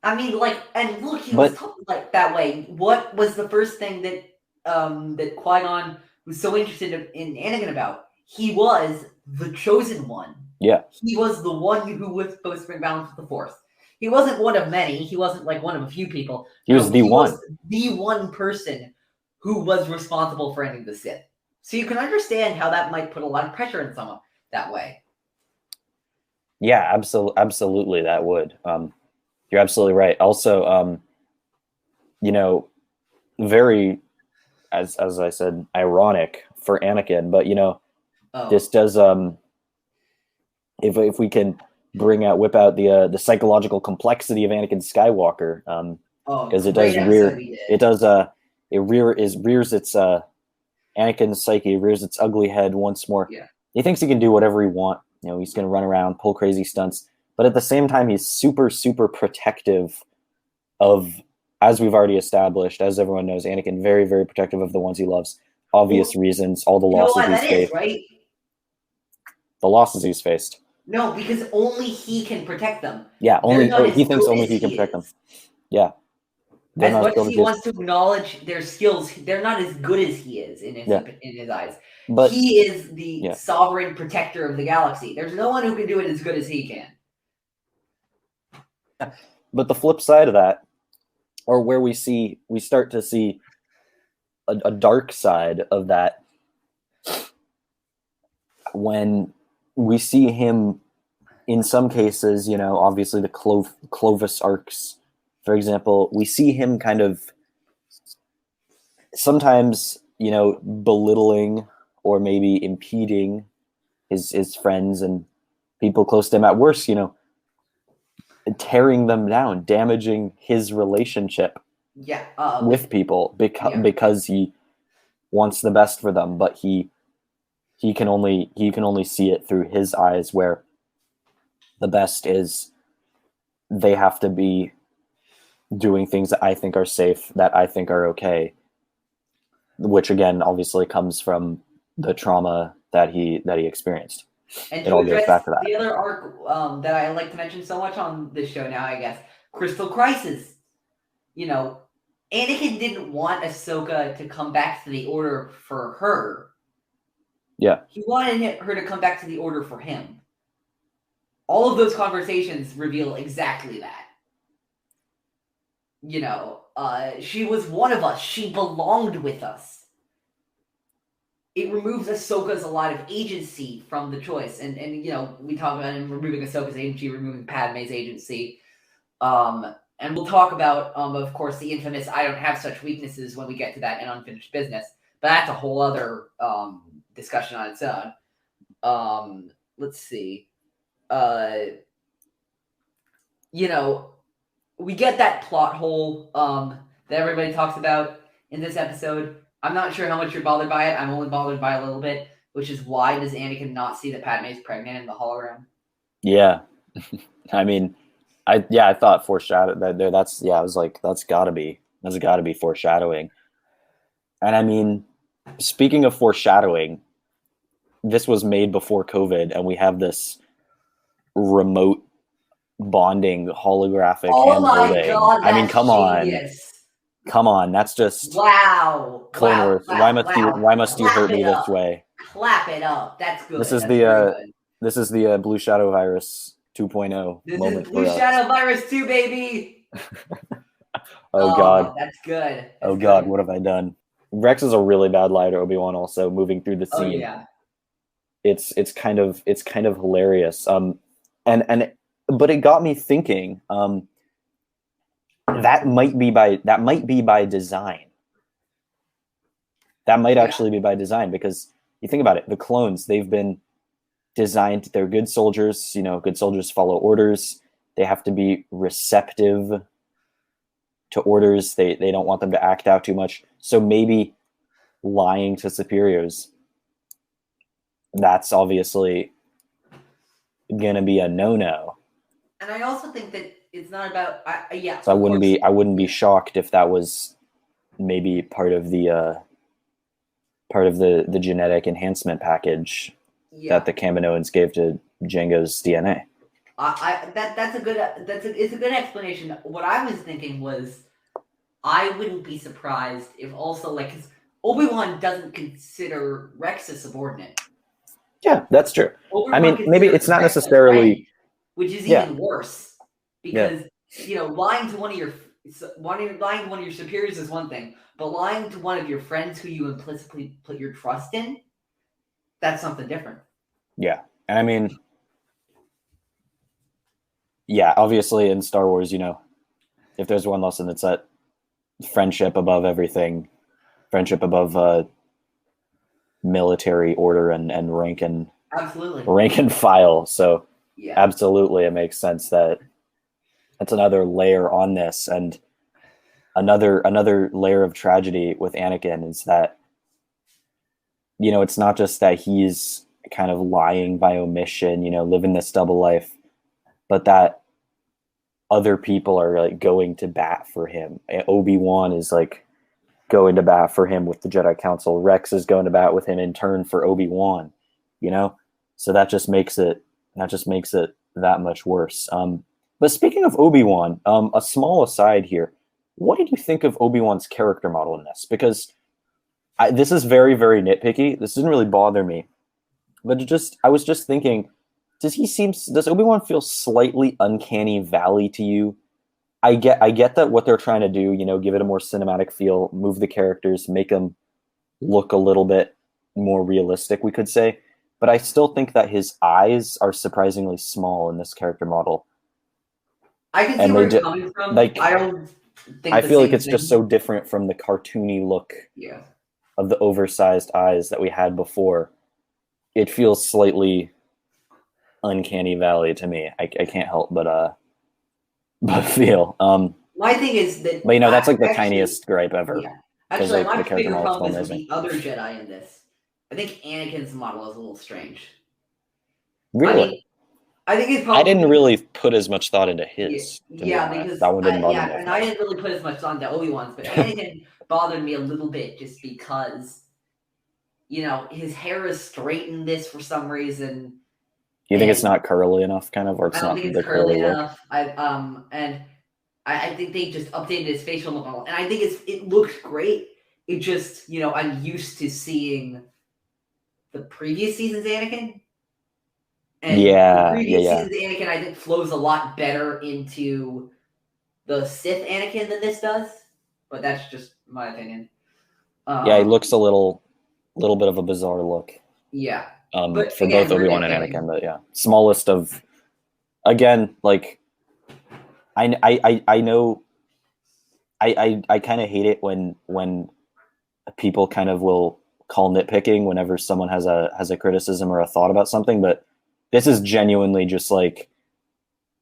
I mean, like, and look, he was talking like that way. What was the first thing that that Qui-Gon was so interested in Anakin about? He was the chosen one. Yeah. He was the one who was supposed to bring balance with the Force. He wasn't one of many. He wasn't like one of a few people. He was the one. Was the one person who was responsible for ending the Sith. So you can understand how that might put a lot of pressure on someone that way. Yeah, absolutely, that would. You're absolutely right. Also, very, as I said, ironic for Anakin, but this does if we can whip out the psychological complexity of Anakin Skywalker, because it rears its Anakin's psyche, rears its ugly head once more. Yeah. He thinks he can do whatever he wants. He's going to run around, pull crazy stunts, but at the same time, he's super, super protective of, as we've already established, as everyone knows, Anakin very, very protective of the ones he loves. Obvious reasons, all the losses he's faced. Right? The losses he's faced. No, because only he can protect them. Yeah, he thinks only he can protect them. Yeah. As much as he wants to acknowledge their skills, they're not as good as he is in his eyes. But he is the sovereign protector of the galaxy. There's no one who can do it as good as he can. But the flip side of that, or where we start to see a dark side of that, when we see him, in some cases, obviously the Clovis arcs, for example, we see him kind of sometimes, belittling or maybe impeding his friends and people close to him. At worst, tearing them down, damaging his relationship with people because he wants the best for them, but he can only see it through his eyes, where the best is they have to be doing things that I think are safe, that I think are okay, which again obviously comes from the trauma that he experienced. And it all goes back to that. The other arc that I like to mention so much on this show now, I guess, Crystal Crisis. Anakin didn't want Ahsoka to come back to the Order for her. Yeah. He wanted her to come back to the Order for him. All of those conversations reveal exactly that. She was one of us. She belonged with us. It removes Ahsoka's a lot of agency from the choice. And we talk about him removing Ahsoka's agency, removing Padmé's agency. And we'll talk about, of course, the infamous I don't have such weaknesses when we get to that in Unfinished Business. But that's a whole other discussion on its own. Let's see. We get that plot hole that everybody talks about in this episode. I'm not sure how much you're bothered by it. I'm only bothered by a little bit, which is why does Anakin not see that Padmé's pregnant in the hologram? Yeah. I mean, I thought foreshadowed that there. I was like, that's gotta be foreshadowing. And I mean, speaking of foreshadowing, this was made before COVID, and we have this remote bonding holographic hand-holding. God, I mean, come genius. on, that's just wow. Clone Wars. Why must you hurt me this way? Clap it up. That's good. This is the Blue Shadow Virus 2.0 This moment is Blue Shadow Virus 2, baby. Oh God, that's good. God, what have I done? Rex is a really bad liar to Obi-Wan. Also, moving through the scene. Oh yeah. It's kind of hilarious. But it got me thinking. That might be by design. That might actually be by design, because you think about it, the clones, they've been designed, they're good soldiers, good soldiers follow orders. They have to be receptive to orders. They don't want them to act out too much. So maybe lying to superiors, that's obviously gonna be a no-no. And I also think that it's not about So I wouldn't be shocked if that was maybe part of the genetic enhancement package that the Kaminoans gave to Jango's DNA. It's a good explanation. What I was thinking was, I wouldn't be surprised if also, like, because Obi-Wan doesn't consider Rex a subordinate. Yeah, that's true. Obi-Wan I mean, maybe it's not necessarily friend, which is even worse. because lying to one of your superiors is one thing, but lying to one of your friends who you implicitly put your trust in, that's something different. Yeah, and I mean, yeah, obviously in Star Wars, if there's one lesson, it's that friendship above everything, friendship above military order and rank and file. So absolutely, it makes sense that that's another layer on this, and another layer of tragedy with Anakin is that it's not just that he's kind of lying by omission, living this double life, but that other people are like going to bat for him. Obi-Wan is like going to bat for him with the Jedi Council. Rex is going to bat with him in turn for Obi-Wan, so that just makes it that much worse. But speaking of Obi-Wan, a small aside here, what did you think of Obi-Wan's character model in this? Because this is very, very nitpicky. This didn't really bother me, but I was just thinking, does Obi-Wan feel slightly uncanny valley to you? I get that what they're trying to do, give it a more cinematic feel, move the characters, make them look a little bit more realistic, we could say. But I still think that his eyes are surprisingly small in this character model. I can see where you're coming from. Like, I don't think I feel like it's just so different from the cartoony look of the oversized eyes that we had before. It feels slightly uncanny valley to me. I can't help but feel. My thing is that, but that's like the tiniest gripe ever. Yeah. Actually, my bigger problem is with the other Jedi in this. I think Anakin's model is a little strange. Really? I think it's probably. I didn't really put as much thought into his. Because that one didn't bother me. And I didn't really put as much thought into Obi-Wan's, but Anakin bothered me a little bit just because, his hair is straight in this for some reason. You think it's not curly enough, kind of, or it's not the curly enough? I think they just updated his facial model, and I think it looks great. It just, I'm used to seeing the previous season's Anakin. And the previous season's Anakin, I think, flows a lot better into the Sith Anakin than this does. But that's just my opinion. He looks a little bit of a bizarre look. Yeah. But for both Obi-Wan and Anakin, but smallest of, again, like, I know, I kind of hate it when people kind of will call nitpicking whenever someone has a criticism or a thought about something, but this is genuinely just like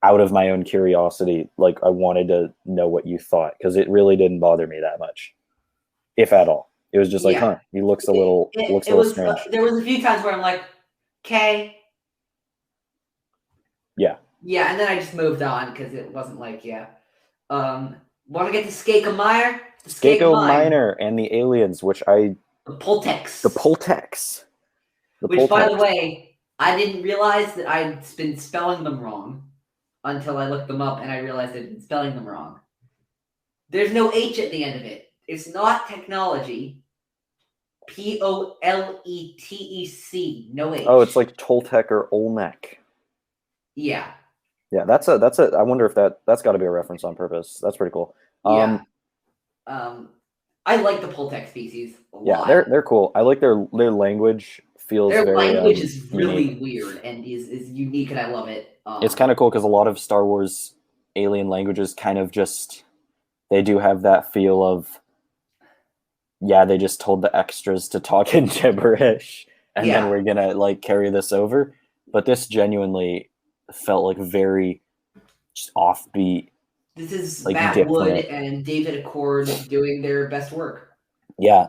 out of my own curiosity. Like, I wanted to know what you thought, because it really didn't bother me that much, if at all. It was just like, he looks a little strange. There was a few times where I'm like, okay. Yeah. Yeah, and then I just moved on because it wasn't like, want to get to Skako Minor? Skako Minor and the aliens, which the Poltex. Which, by the way, I didn't realize that I'd been spelling them wrong until I looked them up, and I realized I'd been spelling them wrong. There's no H at the end of it. It's not technology. Poletec. No H. Oh, it's like Toltec or Olmec. Yeah. Yeah, that's a. I wonder if that's got to be a reference on purpose. That's pretty cool. I like the Poltex species a lot. Yeah, they're cool. I like their language. Feels their very, language is really unique. weird and is unique, and I love it. It's kind of cool because a lot of Star Wars alien languages kind of just, they do have that feel of, they just told the extras to talk in gibberish, and then we're gonna like carry this over. But this genuinely felt like very just offbeat. This is like Matt different. Wood and David Accord doing their best work. Yeah.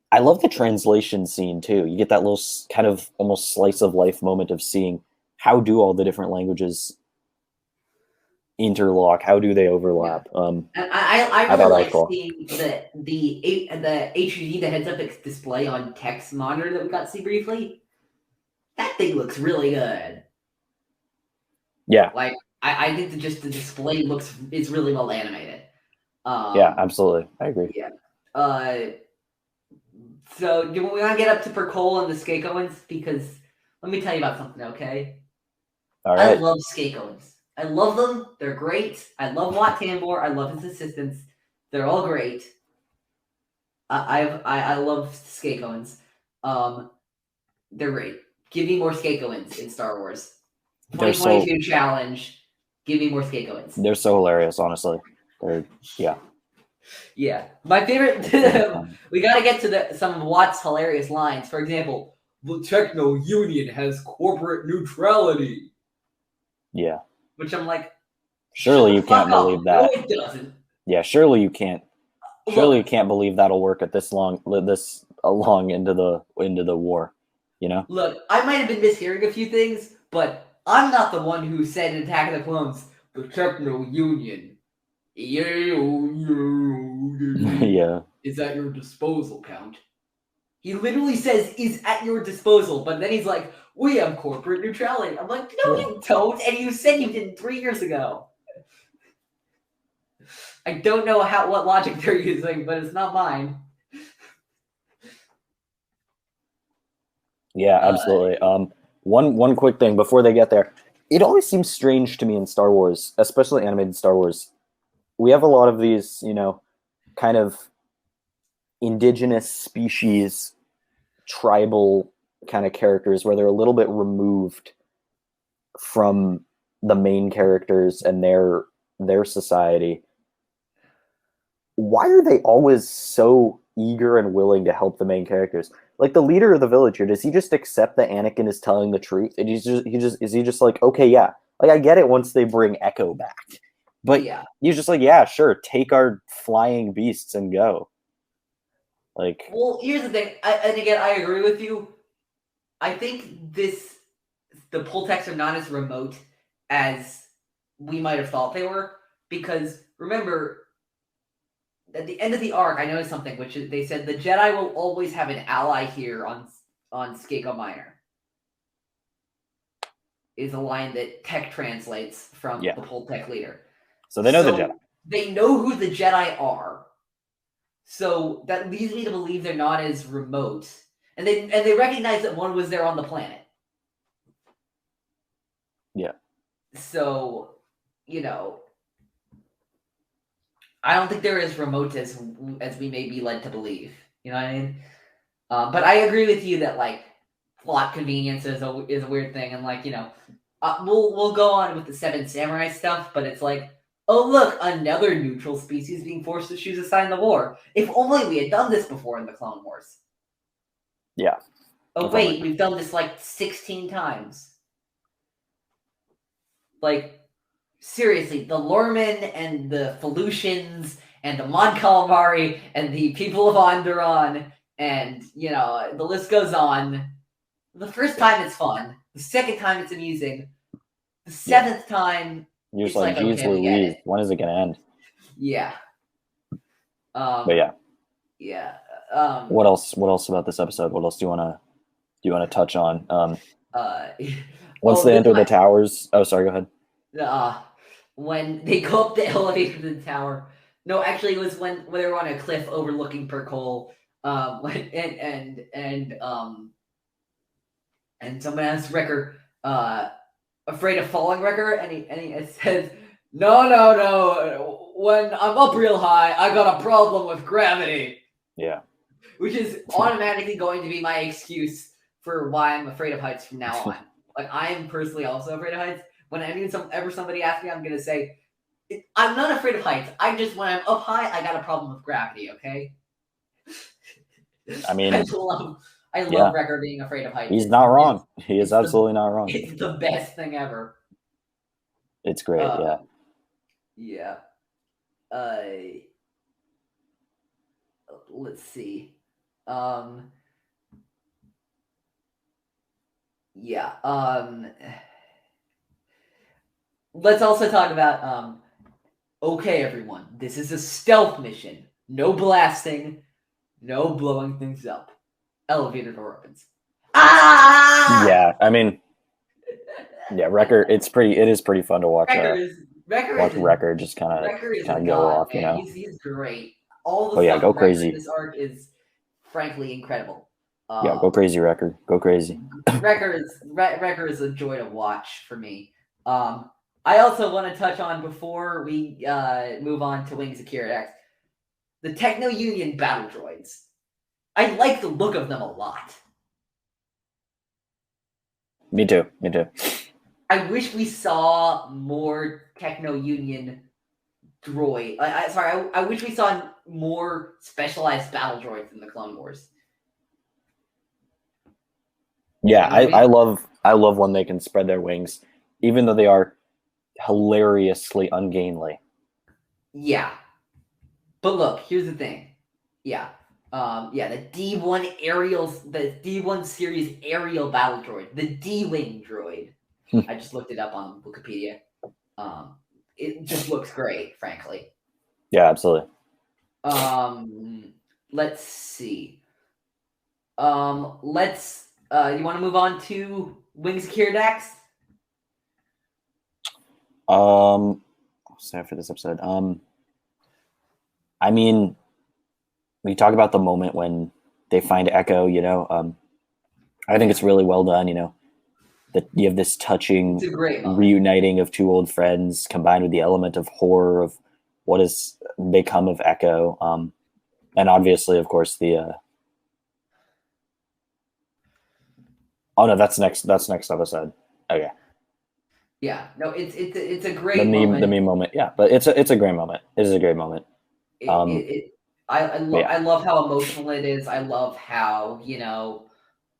I love the translation scene too. You get that little kind of almost slice of life moment of seeing how do all the different languages interlock, how do they overlap. And I really like seeing the HUD, the heads up display on text monitor that we got to see briefly. That thing looks really good. Yeah. Like I think that just the display is really well animated. Yeah, absolutely. I agree. Yeah. So do we want to get up to Percol and the Skakoans? Because let me tell you about something, okay? All right. I love Skakoans. I love them. They're great. I love Watt Tambor. I love his assistants. They're all great. I love Skakoans. They're great. Give me more Skakoans in Star Wars. 2022 challenge. Give me more Skakoans. They're so hilarious, honestly. Yeah. My favorite. We got to get to some of Watt's hilarious lines. For example, the Techno Union has corporate neutrality. Yeah. Which I'm like, surely you can't believe that. No, it doesn't. Yeah, surely you can't. Surely you can't believe that'll work at this long into the war. You know. Look, I might have been mishearing a few things, but I'm not the one who said in Attack of the Clones the Techno Union. Yeah. Is at your disposal, Count. He literally says is at your disposal, but then he's like, we have corporate neutrality. I'm like, no, you don't, and you said you did 3 years ago. I don't know what logic they're using, but it's not mine. Yeah, absolutely. One quick thing before they get there. It always seems strange to me in Star Wars, especially animated Star Wars. We have a lot of these, kind of indigenous species, tribal kind of characters where they're a little bit removed from the main characters and their society. Why are they always so eager and willing to help the main characters? Like the leader of the village here, does he just accept that Anakin is telling the truth? And is he just like, okay, yeah, like I get it once they bring Echo back, but yeah, he's just like, yeah, sure, take our flying beasts and go. Like, well, here's the thing, and again, I agree with you. I think the Poltecs are not as remote as we might have thought they were, because remember, at the end of the arc, I noticed something, which is they said the Jedi will always have an ally here on Skako Minor. Is a line that Tech translates from the Poltec leader. So they know the Jedi. They know who the Jedi are. So that leads me to believe they're not as remote. And they recognize that one was there on the planet. Yeah. So, I don't think they're as remote as we may be led to believe. You know what I mean? But I agree with you that like plot convenience is a weird thing, and like we'll go on with the Seven Samurai stuff, but it's like, oh look, another neutral species being forced to choose a side in the war. If only we had done this before in the Clone Wars. Yeah. Oh wait, we've done this like 16 times. Like, seriously, the Lorman and the Felucians and the Mon Calamari and the people of Onderon and, the list goes on. The first time it's fun. The second time it's amusing. The seventh time, you're just like, geez Louise, when is it going to end? Yeah. But yeah. Yeah. What else about this episode? What else do you want to touch on? Once they enter the towers. Oh, sorry, go ahead. When they go up the elevator to the tower. No, actually, it was when they were on a cliff overlooking Perkole. And someone asked Wrecker, afraid of falling, Wrecker, and he says, no. When I'm up real high, I got a problem with gravity. Yeah. Which is automatically going to be my excuse for why I'm afraid of heights from now on. Like, I am personally also afraid of heights. When somebody asks me, I'm going to say, I'm not afraid of heights. When I'm up high, I got a problem with gravity, okay? I mean, I love Wrecker being afraid of heights. He's not wrong. He is absolutely not wrong. It's the best thing ever. It's great, yeah. Yeah. Let's see. Let's also talk about, okay, everyone, this is a stealth mission. No blasting, no blowing things up. Elevator door opens. Ah! Yeah, I mean, Wrecker, it is pretty fun to watch. Wrecker just kind of go off, He's great. All the stuff go crazy. This arc is frankly incredible. Go crazy, Wrecker. Go crazy. Wrecker is a joy to watch for me. I also want to touch on, before we move on to Wings of Keeradaks, the Techno Union battle droids. I like the look of them a lot. Me too. I wish we saw more Techno Union droid. I wish we saw more specialized battle droids in the Clone Wars. Yeah, You know what I mean? I love when they can spread their wings, even though they are hilariously ungainly. Yeah. But look, here's the thing. Yeah. The D1 series aerial battle droid, the D-Wing droid. I just looked it up on Wikipedia. It just looks great, frankly. Yeah, absolutely. Let's see. Let's you want to move on to Wings of Keeradaks? Sorry for this episode. I mean, we talk about the moment when they find Echo, you know. I think it's really well done, you know. That you have this touching reuniting of two old friends combined with the element of horror of what has become of Echo. And obviously, of course, the oh no, that's next episode. Okay. Yeah, no, it's a great moment. The meme moment, yeah, but it's a great moment. It is a great moment. I love how emotional it is. I love how, you know,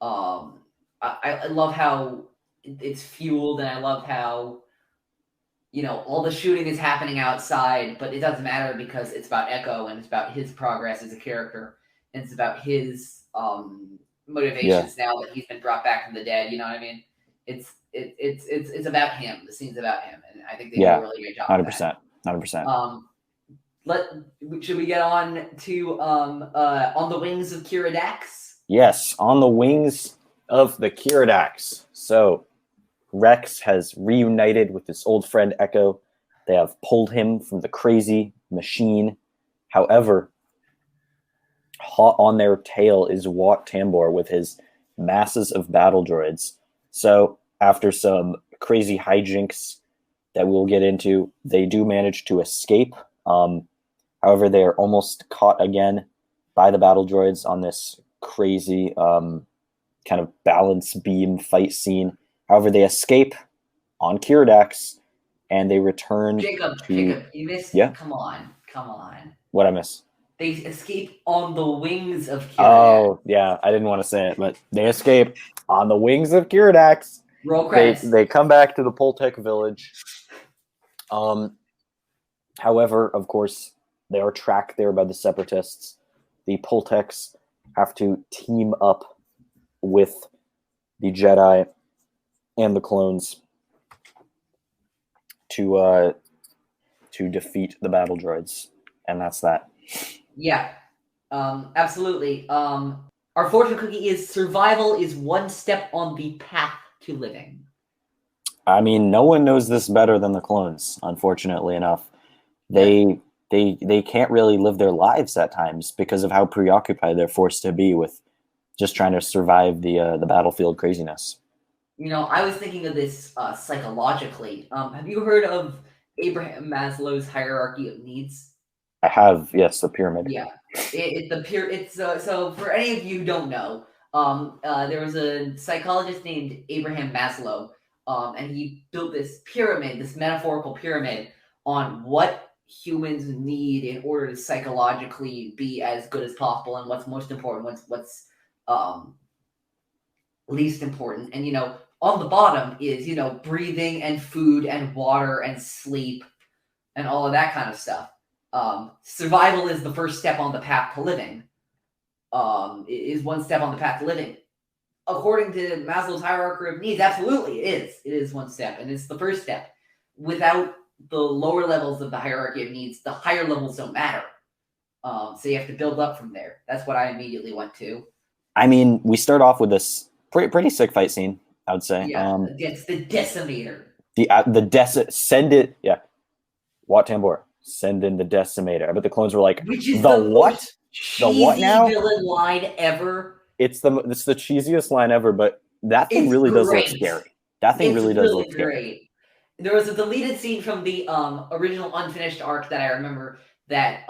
I love how it's fueled, and I love how, you know, all the shooting is happening outside, but it doesn't matter because it's about Echo and it's about his progress as a character, and it's about his motivations now that he's been brought back from the dead. You know what I mean? It's about him. The scene's about him, and I think they do a really great job. 100%. Should we get on to On the Wings of Keeradaks? Yes, On the Wings of the Keeradaks. So Rex has reunited with his old friend Echo. They have pulled him from the crazy machine. However, hot on their tail is Wat Tambor with his masses of battle droids. So after some crazy hijinks that we'll get into, they do manage to escape. However, they are almost caught again by the battle droids on this crazy kind of balance beam fight scene. However, they escape on Keeradaks, and they return. Jacob, you missed. Yeah. Come on. What I miss? They escape on the Wings of Keeradaks. Oh yeah, I didn't want to say it, but they escape on the Wings of Keeradaks. Roll credits. They come back to the Poltec village. However, of course, they are tracked there by the Separatists. The Poltecs have to team up with the Jedi and the clones to defeat the battle droids, and that's that. Yeah, absolutely. Our fortune cookie is survival is one step on the path to living. I mean, no one knows this better than the clones, unfortunately enough. They can't really live their lives at times because of how preoccupied they're forced to be with just trying to survive the battlefield craziness. You know, I was thinking of this psychologically. Have you heard of Abraham Maslow's hierarchy of needs? I have, yes, the pyramid. Yeah, so for any of you who don't know, there was a psychologist named Abraham Maslow, and he built this pyramid, this metaphorical pyramid, on what humans need in order to psychologically be as good as possible, and what's most important, what's least important. And, you know, on the bottom is, you know, breathing and food and water and sleep and all of that kind of stuff. Survival is the first step on the path to living. Is one step on the path to living. According to Maslow's hierarchy of needs, absolutely it is. It is one step, and it's the first step. Without the lower levels of the hierarchy of needs, the higher levels don't matter. So you have to build up from there. That's what I immediately went to. I mean, we start off with this pretty sick fight scene, I would say. Yeah, against the Decimator. Send it, yeah. Wat Tambor, send in the Decimator. But the clones were like, which is the what? The what now? Villain line ever. It's the cheesiest line ever, but that thing really does look scary. That thing really does look scary. there was a deleted scene from the original unfinished arc that I remember that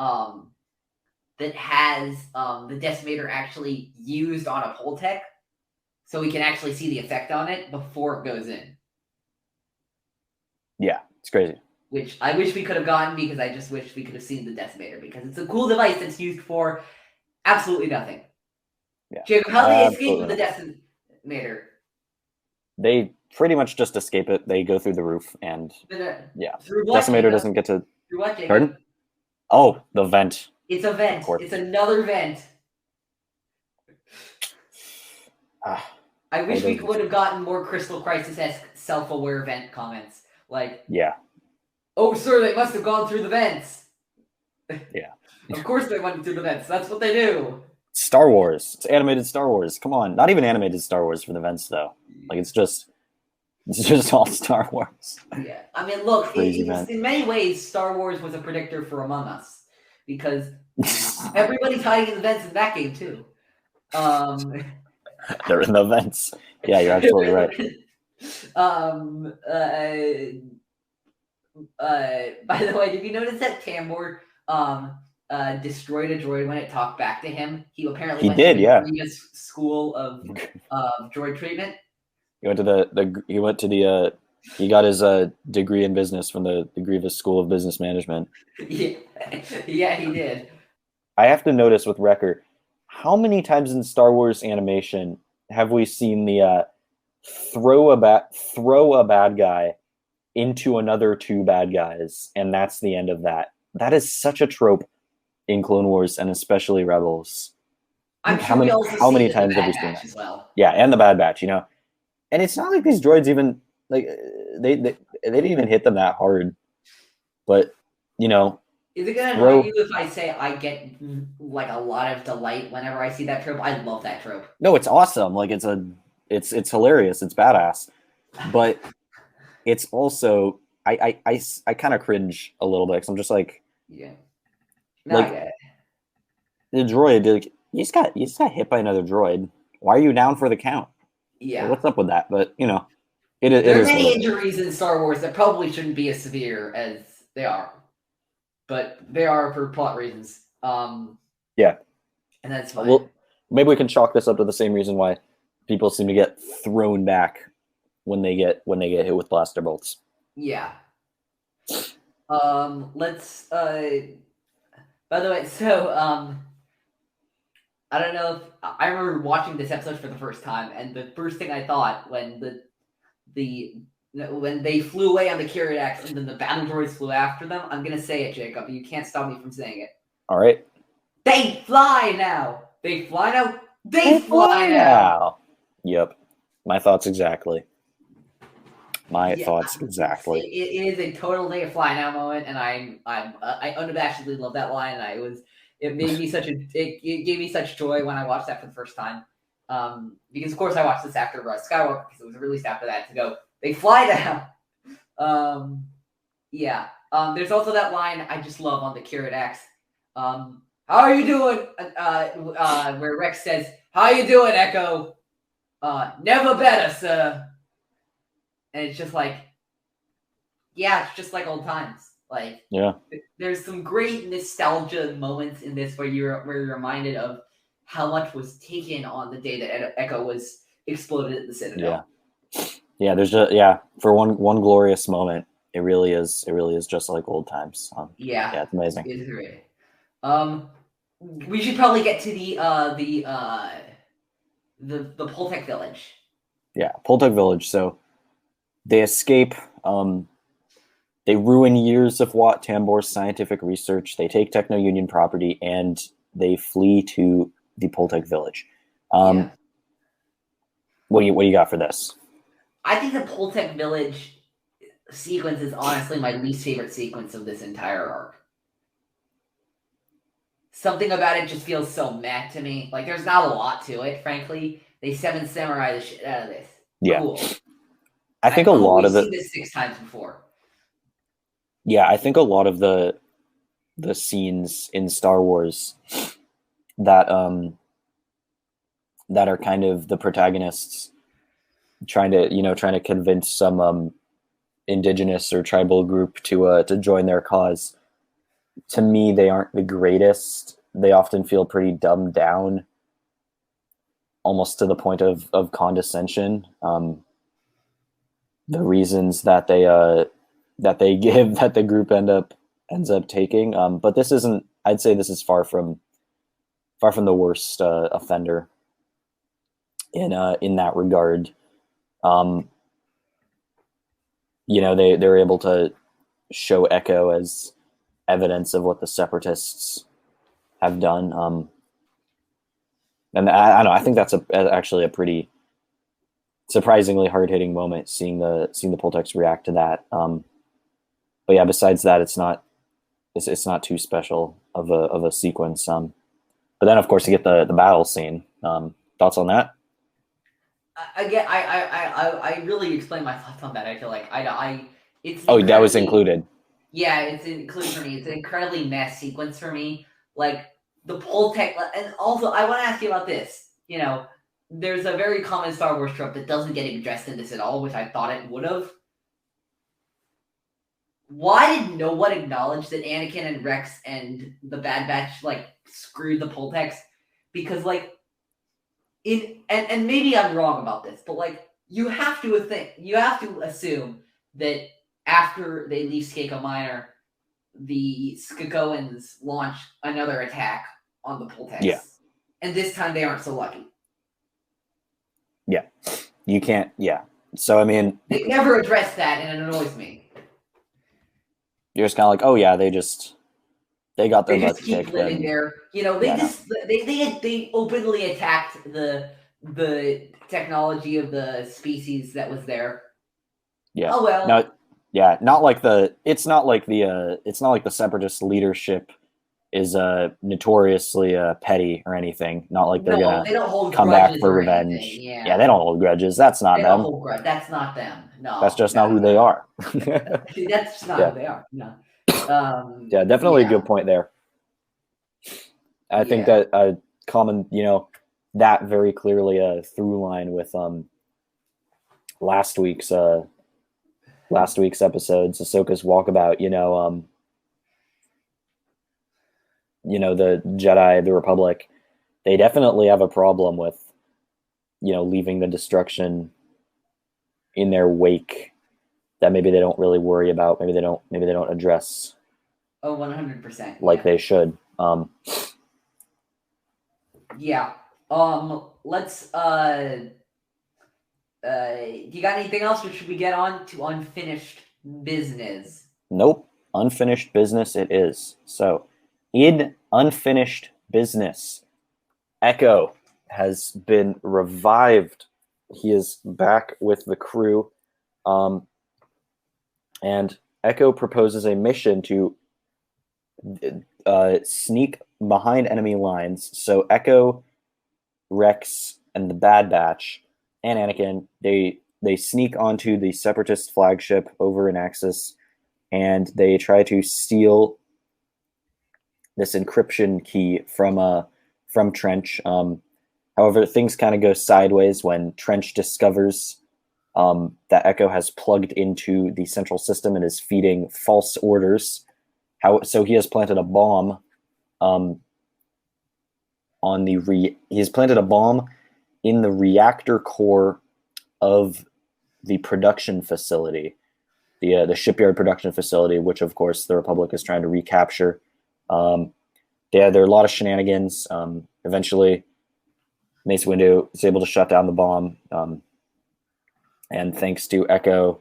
that has the Decimator actually used on a Poltech, so we can actually see the effect on it before it goes in. Yeah, it's crazy. Which I wish we could have gotten, because I just wish we could have seen the Decimator, because it's a cool device that's used for absolutely nothing. Yeah. Jacob, how do they escape with the Decimator? They pretty much just escape it. They go through the roof, and yeah, through what, Decimator Jacob? doesn't get to. Through what, Jacob? Pardon? Oh, the vent. It's a vent. It's another vent. I wish we would have gotten more Crystal Crisis-esque self-aware vent comments. Like, yeah. Oh, sir, they must have gone through the vents. Yeah. Of course they went through the vents. That's what they do. Star Wars. It's animated Star Wars. Come on. Not even animated Star Wars for the vents, though. Like, it's just all Star Wars. Yeah. I mean, look, in many ways, Star Wars was a predictor for Among Us, because everybody's hiding in the vents in that game, too. They're in the vents. Yeah, you're absolutely right. By the way, did you notice that Tambor destroyed a droid when it talked back to him? He apparently went to the previous school of droid treatment. He went to he got his degree in business from the Grievous School of Business Management. Yeah, he did. I have to notice with Wrecker, how many times in Star Wars animation have we seen the throw a bad guy into another two bad guys, and that's the end of that? That is such a trope in Clone Wars, and especially Rebels. How many times have we seen that? As well. Yeah, and the Bad Batch, And it's not like these droids even they didn't even hit them that hard, but Is it gonna annoy you if I say I get like a lot of delight whenever I see that trope? I love that trope. No, it's awesome. Like it's hilarious. It's badass, but it's also I kind of cringe a little bit because I'm just like, yeah, the droid. Like, you just got hit by another droid. Why are you down for the count? Yeah, like, what's up with that? But there are many injuries in Star Wars that probably shouldn't be as severe as they are. But they are for plot reasons. Yeah. And that's fine. Well, maybe we can chalk this up to the same reason why people seem to get thrown back when they get hit with blaster bolts. Yeah. Let's by the way, so I don't know if I remember watching this episode for the first time, and the first thing I thought when when they flew away on the Keeradaks and then the battle droids flew after them, I'm going to say it, Jacob. You can't stop me from saying it. All right. They fly now. They fly now. They fly now. Yep. My thoughts exactly. Thoughts exactly. It is a total they fly now moment, and I unabashedly love that line. And it made me it gave me such joy when I watched that for the first time. Because of course I watched this after Rise Skywalker, because it was released after that, to go, they fly down. Yeah. There's also that line I just love on the Keeradaks. How are you doing? Where Rex says, "How you doing, Echo?" Never better, sir. And it's just like, yeah, it's just like old times. Like, yeah, there's some great nostalgia moments in this where you're reminded of how much was taken on the day that Echo was exploded at the Citadel. Yeah. There's for one glorious moment. It really is just like old times. Yeah, it's amazing. It is great. We should probably get to the Poltech village. Yeah, Poltech village. So they escape. They ruin years of Wat Tambor's scientific research. They take Techno Union property and they flee to the Poltech village. What do you got for this? I think the Poltech village sequence is honestly my least favorite sequence of this entire arc. Something about it just feels so meh to me. Like, there's not a lot to it, frankly. They Seven Samurai the shit out of this. Yeah. Cool. I think a lot of it. We've seen this 6 times before. Yeah, I think a lot of the scenes in Star Wars that are kind of the protagonists trying to convince some indigenous or tribal group to join their cause. To me, they aren't the greatest. They often feel pretty dumbed down, almost to the point of condescension. The reasons that they give, that the group ends up taking. But this isn't. I'd say this is far from the worst offender in that regard. They're able to show Echo as evidence of what the separatists have done. And I don't know. I think that's actually a pretty surprisingly hard-hitting moment, seeing the Poltex react to that. But yeah, besides that, it's not too special of a sequence. But then, of course, you get the battle scene. Thoughts on that? Again, I really explained my thoughts on that. I feel like it's that was included. Yeah, it's included for me. It's an incredibly mess sequence for me. Like the Poltex, and also I want to ask you about this. There's a very common Star Wars trope that doesn't get addressed in this at all, which I thought it would have. Why did no one acknowledge that Anakin and Rex and the Bad Batch screwed the Poltex? Because and maybe I'm wrong about this, but you have to assume that after they leave Skako Minor, the Skakoans launch another attack on the Poltex. Yeah. And this time they aren't so lucky. Yeah. You can't, yeah. So, I mean... They never address that, and it annoys me. You're just kind of like, oh, yeah, they got their butts kicked. They just keep living there. They openly attacked the technology of the species that was there. Yeah. Oh, well. No, yeah, it's not like the separatist leadership is notoriously petty or anything. Not like they're gonna come back for revenge. Yeah, they don't hold grudges. That's not them. That's not them. No, that's just not who they are. That's not who they are. No. Yeah, definitely a good point there. I think that a common, that very clearly a through line with last week's episodes, Ahsoka's walkabout. The Jedi, the Republic, they definitely have a problem with, leaving the destruction in their wake that maybe they don't really worry about. Maybe they don't address. Oh, 100%. Like they should. Yeah. Let's you got anything else, or should we get on to unfinished business? Nope. Unfinished business it is. So, in unfinished business, Echo has been revived. He is back with the crew. And Echo proposes a mission to sneak behind enemy lines. So Echo, Rex, and the Bad Batch, and Anakin, they sneak onto the Separatist flagship over in Axis, and they try to steal this encryption key from Trench. However, things kind of go sideways when Trench discovers that Echo has plugged into the central system and is feeding false orders. So he has planted a bomb he has planted a bomb in the reactor core of the production facility, the shipyard production facility, which of course the Republic is trying to recapture. There are a lot of shenanigans. Eventually, Mace Windu is able to shut down the bomb, and thanks to Echo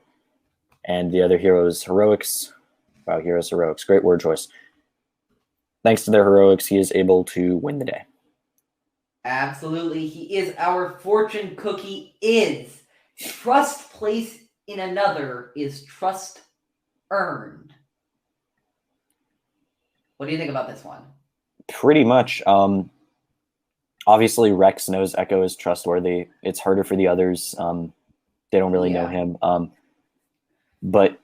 and the other heroes' heroics. Wow, heroes' heroics. Great word choice. Thanks to their heroics, he is able to win the day. Absolutely. He is our fortune cookie. Is trust placed in another is trust earned. What do you think about this one? Pretty much. Obviously, Rex knows Echo is trustworthy. It's harder for the others. They don't really know him. But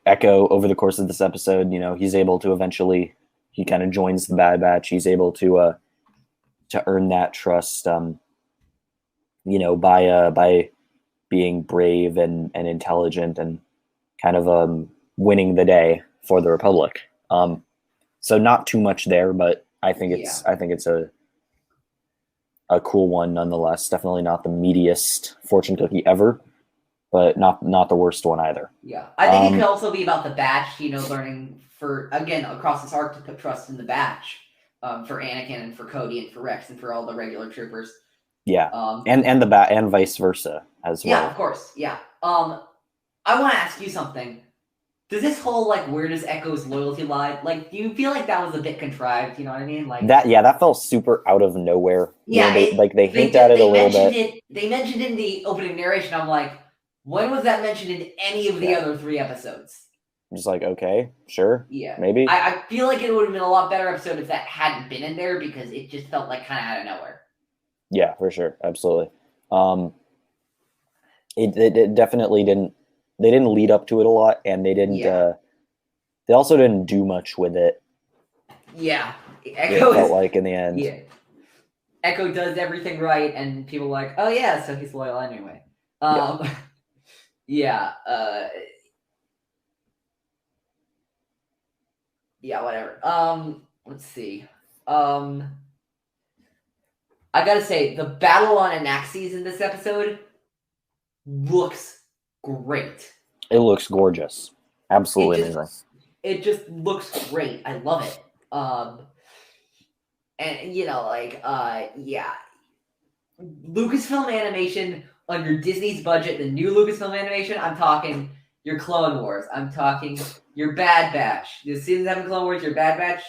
Echo, over the course of this episode, he's able to eventually, he kind of joins the Bad Batch. He's able to earn that trust, by being brave and intelligent and kind of winning the day for the Republic. So not too much there, but I think it's a cool one nonetheless. Definitely not the meatiest fortune cookie ever, but not the worst one either. Yeah, I think it could also be about the batch. Learning across this arc to put trust in the batch, for Anakin and for Cody and for Rex and for all the regular troopers. Yeah, and vice versa as well. Yeah, of course. Yeah. I want to ask you something. Does this whole where does Echo's loyalty lie? Do you feel like that was a bit contrived? You know what I mean? That felt super out of nowhere. Yeah, they hint at it a little bit. They mentioned it in the opening narration. I'm like, when was that mentioned in any of the other 3 episodes? I'm just like, okay, sure, yeah, maybe. I feel like it would have been a lot better episode if that hadn't been in there because it just felt like kind of out of nowhere. Yeah, for sure, absolutely. It definitely didn't. They didn't lead up to it a lot, and they didn't. They also didn't do much with it. Yeah, Echo felt like in the end. Yeah, Echo does everything right, and people are like, oh yeah, so he's loyal anyway. Yeah. Yeah, whatever. Let's see. I gotta say, the battle on Anaxes in this episode looks great. It looks gorgeous. Absolutely amazing. It just looks great. I love it. And yeah. Lucasfilm animation under Disney's budget, the new Lucasfilm animation, I'm talking your Clone Wars. I'm talking your Bad Batch. The season 7 Clone Wars, your Bad Batch.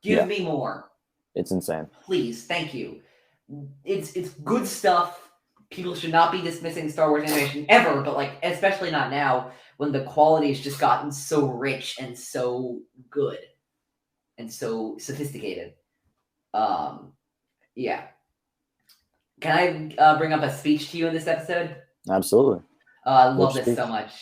Give me more. It's insane. Please, thank you. It's good stuff. People should not be dismissing Star Wars animation ever, but especially not now when the quality has just gotten so rich and so good and so sophisticated. Yeah. Can I bring up a speech to you in this episode? Absolutely. I love this so much.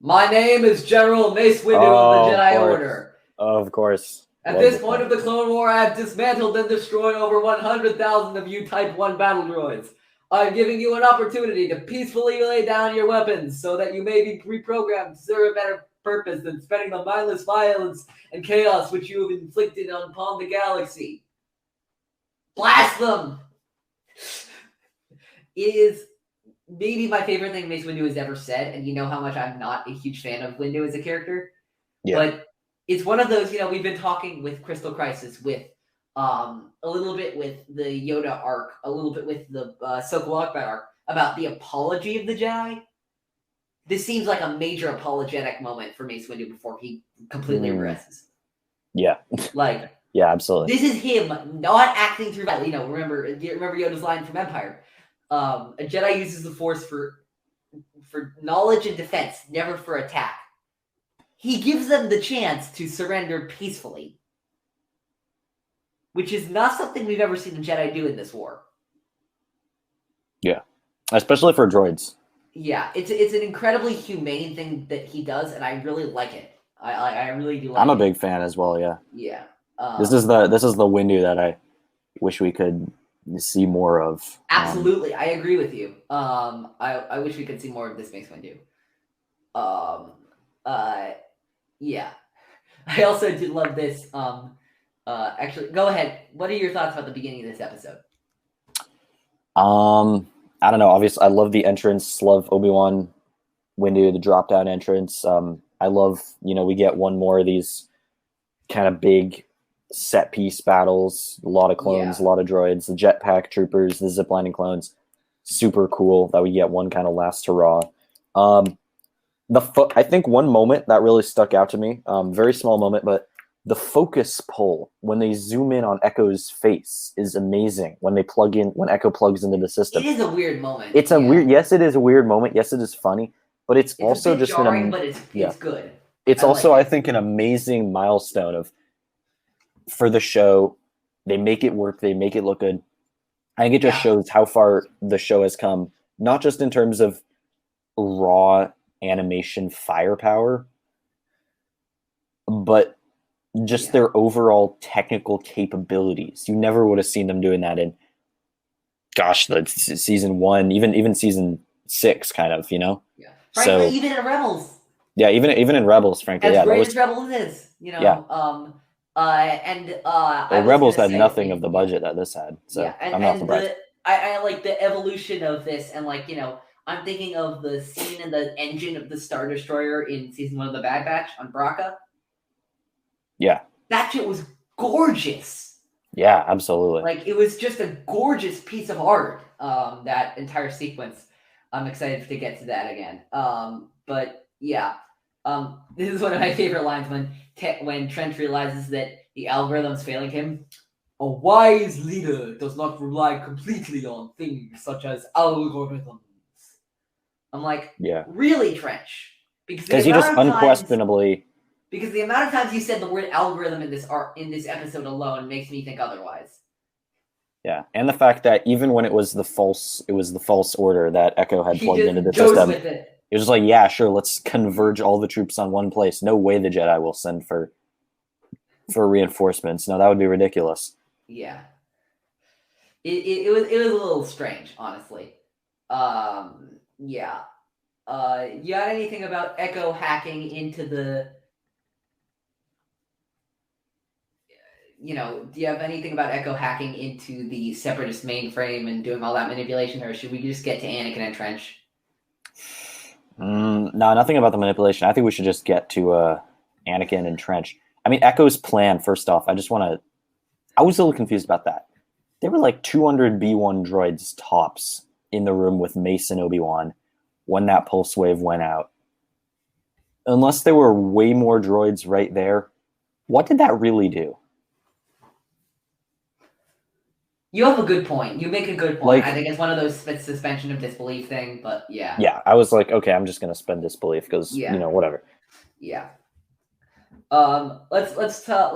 My name is General Mace Windu of the Jedi Order. Of course. At this point of the Clone War, I have dismantled and destroyed over 100,000 of you Type 1 battle droids. I am giving you an opportunity to peacefully lay down your weapons so that you may be reprogrammed to serve a better purpose than spreading the mindless violence and chaos which you have inflicted upon the galaxy. Blast them! It is maybe my favorite thing Mace Windu has ever said, and you know how much I'm not a huge fan of Windu as a character. Yeah. But it's one of those, we've been talking with Crystal Crisis, with a little bit with the Yoda arc, a little bit with the Ahsoka Walkback arc, about the apology of the Jedi. This seems like a major apologetic moment for Mace Windu before he completely regresses. Yeah. Yeah, absolutely. This is him not acting through battle. Remember Yoda's line from Empire. A Jedi uses the Force for knowledge and defense, never for attack. He gives them the chance to surrender peacefully, which is not something we've ever seen the Jedi do in this war. Yeah, especially for droids. Yeah, it's an incredibly humane thing that he does, and I really like it. I really do like it. I'm a big fan as well, yeah. Yeah. This is the Windu that I wish we could see more of. Absolutely, I agree with you. I wish we could see more of this Mace Windu. Yeah. I also did love this. Actually, go ahead. What are your thoughts about the beginning of this episode? I don't know. Obviously, I love the entrance. Love Obi-Wan Windu, the drop-down entrance. I love, we get one more of these kind of big set-piece battles. A lot of clones, a lot of droids, the jetpack troopers, the ziplining clones. Super cool that we get one kind of last hurrah. I think one moment that really stuck out to me, very small moment, but the focus pull when they zoom in on Echo's face is amazing. When Echo plugs into the system, it is a weird moment. It's weird. Yes, it is a weird moment. Yes, it is funny, but it's also just jarring, but it's good. It's also, I think, an amazing milestone for the show. They make it work. They make it look good. I think it just shows how far the show has come, not just in terms of raw animation firepower, but just their overall technical capabilities. You never would have seen them doing that in gosh, the season 1, even season 6, kind of, Yeah. So Frankly, even in Rebels. Yeah, even in Rebels, frankly, as yeah, great that was, as Rebels is, Yeah. I was Rebels gonna had say, nothing of the budget that this had, so yeah, I'm not surprised. I like the evolution of this, and like I'm thinking of the scene in the engine of the Star Destroyer in season 1 of the Bad Batch on Braca. Yeah, that shit was gorgeous. Yeah, absolutely. Like, it was just a gorgeous piece of art. That entire sequence. I'm excited to get to that again. But yeah, this is one of my favorite lines when Trent realizes that the algorithm's failing him. A wise leader does not rely completely on things such as algorithms. I'm like, Yeah, really, Trench? because he just unquestionably. Because the amount of times you said the word algorithm in this episode alone makes me think otherwise. Yeah, and the fact that even when it was the false order that Echo had plugged into the goes system, with it. It was just like, yeah, sure, let's converge all the troops on one place. No way the Jedi will send for reinforcements. No, that would be ridiculous. Yeah, it was a little strange, honestly. Yeah. You got anything about Echo hacking into the? Do you have anything about Echo hacking into the Separatist mainframe and doing all that manipulation, or should we just get to Anakin and Trench? No, nothing about the manipulation. I think we should just get to Anakin and Trench. I mean, Echo's plan, first off, I was a little confused about that. There were like 200 B1 droids tops in the room with Mace and Obi-Wan when that pulse wave went out. Unless there were way more droids right there, what did that really do? You have a good point. You make a good point. Like, I think it's one of those suspension of disbelief thing, but yeah. Yeah, I was like, okay, I'm just gonna spend disbelief because whatever. Yeah. Let's talk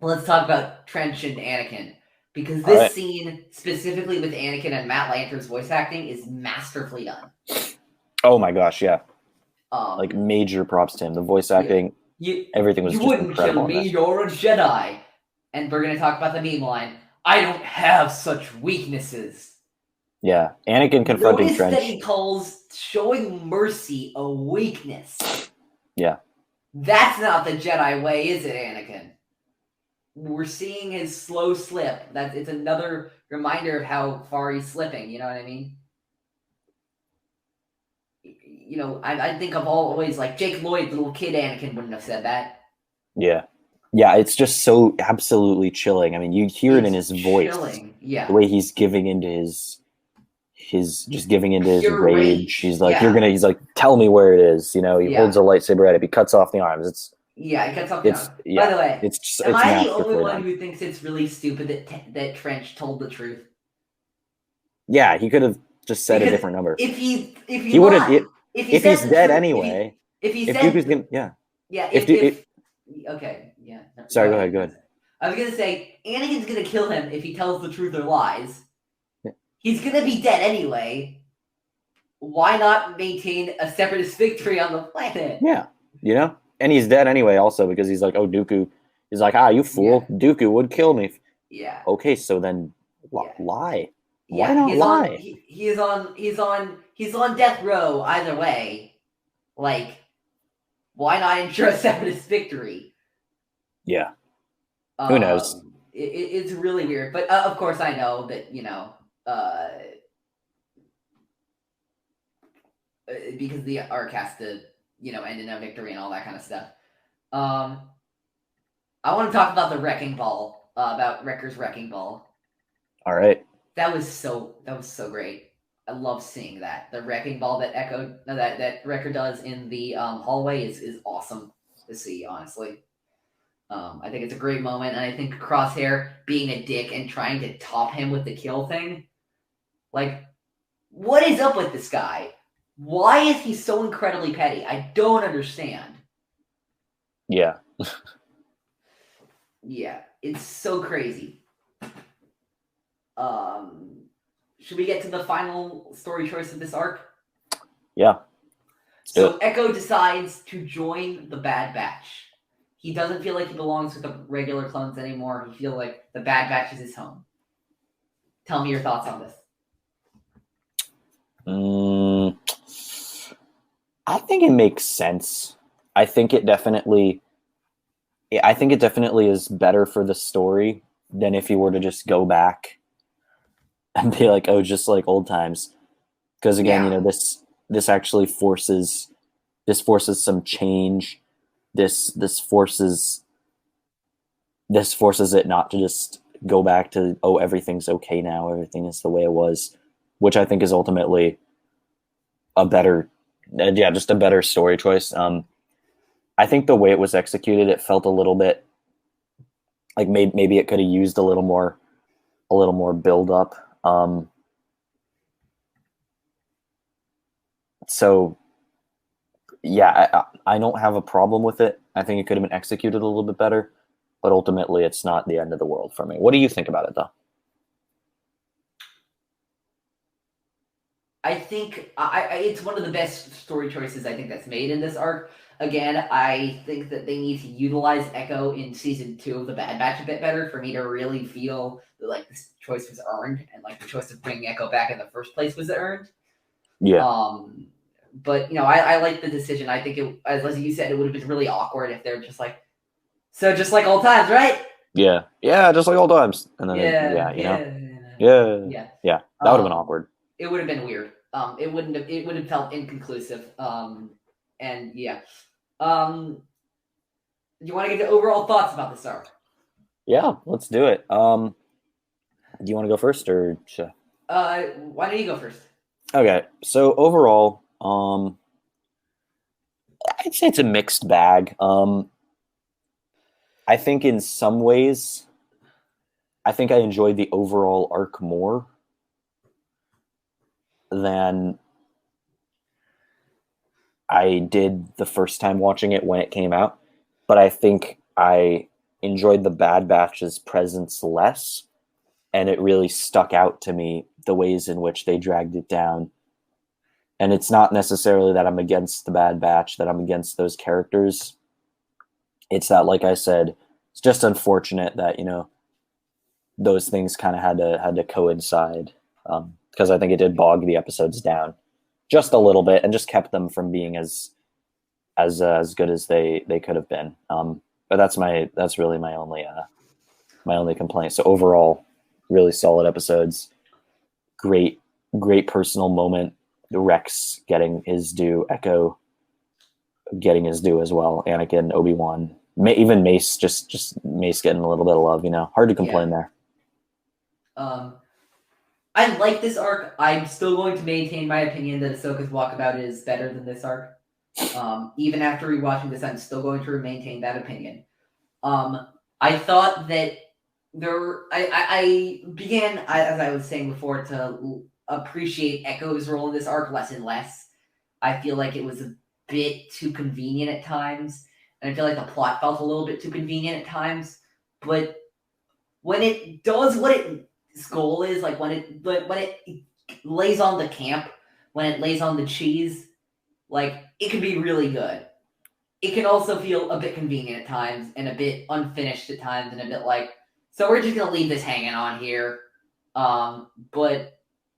about Trench and Anakin, because this scene specifically with Anakin and Matt Lanter's voice acting is masterfully done. Oh my gosh, yeah. Like, major props to him. The voice acting, everything was just incredible. You wouldn't kill me, you're a Jedi. And we're gonna talk about the meme line. I don't have such weaknesses. Yeah, Anakin confronting Notice Trench. that he calls showing mercy a weakness. Yeah. That's not the Jedi way, is it, Anakin? We're seeing his slow slip. It's another reminder of how far he's slipping. You know what I mean? I think of always like Jake Lloyd, little kid Anakin wouldn't have said that. Yeah. Yeah, it's just so absolutely chilling. I mean, you hear it in his voice. Yeah. The way he's giving into his rage. He's like, he's like, tell me where it is. He holds a lightsaber at it. He cuts off the arms. He cuts off the arms. By the way, am I the only one who thinks it's really stupid that Trench told the truth? Yeah, he could have just said a different number. If he's dead anyway. Okay, yeah. Sorry, go ahead. I was gonna say Anakin's gonna kill him if he tells the truth or lies. Yeah. He's gonna be dead anyway. Why not maintain a separatist victory on the planet? Yeah, and he's dead anyway. Also, because he's like, oh, Dooku. He's like, you fool. Yeah. Dooku would kill me. Yeah. Okay, so then lie. Yeah, why not lie? He's on death row either way. Like, why not ensure a separatist victory? Yeah. Who knows? It's really weird. But, of course, I know that, because the arc has to, end in a victory and all that kind of stuff. I want to talk about the wrecking ball, about Wrecker's wrecking ball. All right. That was so great. I love seeing that. The wrecking ball that that Wrecker does in the hallway is awesome to see, honestly. I think it's a great moment, and I think Crosshair being a dick and trying to top him with the kill thing. Like, what is up with this guy? Why is he so incredibly petty? I don't understand. Yeah. Yeah, it's so crazy. Should we get to the final story choice of this arc? Yeah. So Echo decides to join the Bad Batch. He doesn't feel like he belongs with the regular clones anymore. He feels like the Bad Batch is his home. tell me your thoughts on this. I think it makes sense. I think it definitely is better for the story than if you were to just go back and be like, oh, just like old times. Because again, this actually forces some change. This forces it not to just go back to, oh, everything's okay now, everything is the way it was, which I think is ultimately a better story choice. I think the way it was executed, it felt a little bit like maybe it could have used a little more build up. So yeah, I don't have a problem with it. I think it could have been executed a little bit better, but ultimately it's not the end of the world for me. What do you think about it, though? I think it's one of the best story choices I think that's made in this arc. Again, I think that they need to utilize Echo in season 2 of the Bad Batch a bit better for me to really feel that like this choice was earned and like the choice of bringing Echo back in the first place was earned. Yeah. But I like the decision. I think it, as you said, it would have been really awkward if they're just like, so just like old times, right? Yeah, just like old times. And then that would have been awkward. It would have been weird. It would have felt inconclusive. And yeah. Do you want to get the overall thoughts about this arc? Yeah, let's do it. Do you want to go first or should why don't you go first? Okay, so overall, I'd say it's a mixed bag. I think in some ways, I think I enjoyed the overall arc more than I did the first time watching it when it came out. But I think I enjoyed the Bad Batch's presence less, and it really stuck out to me the ways in which they dragged it down. And it's not necessarily that I'm against the Bad Batch, that I'm against those characters. It's that, like I said, it's just unfortunate that, those things kind of had to coincide, because I think it did bog the episodes down just a little bit and just kept them from being as good as they could have been. But that's really my only complaint. So overall, really solid episodes. Great personal moment. Rex getting his due, Echo getting his due as well. Anakin, Obi-Wan, even Mace, just Mace getting a little bit of love. Hard to complain there. I like this arc. I'm still going to maintain my opinion that Ahsoka's walkabout is better than this arc. Even after rewatching this, I'm still going to maintain that opinion. I thought that I began, as I was saying before, to appreciate Echo's role in this arc less and less. I feel like it was a bit too convenient at times, and I feel like the plot felt a little bit too convenient at times. But when it does what its goal is, like when it lays on the camp, when it lays on the cheese, like it can be really good. It can also feel a bit convenient at times and a bit unfinished at times and a bit like, so we're just going to leave this hanging on here. But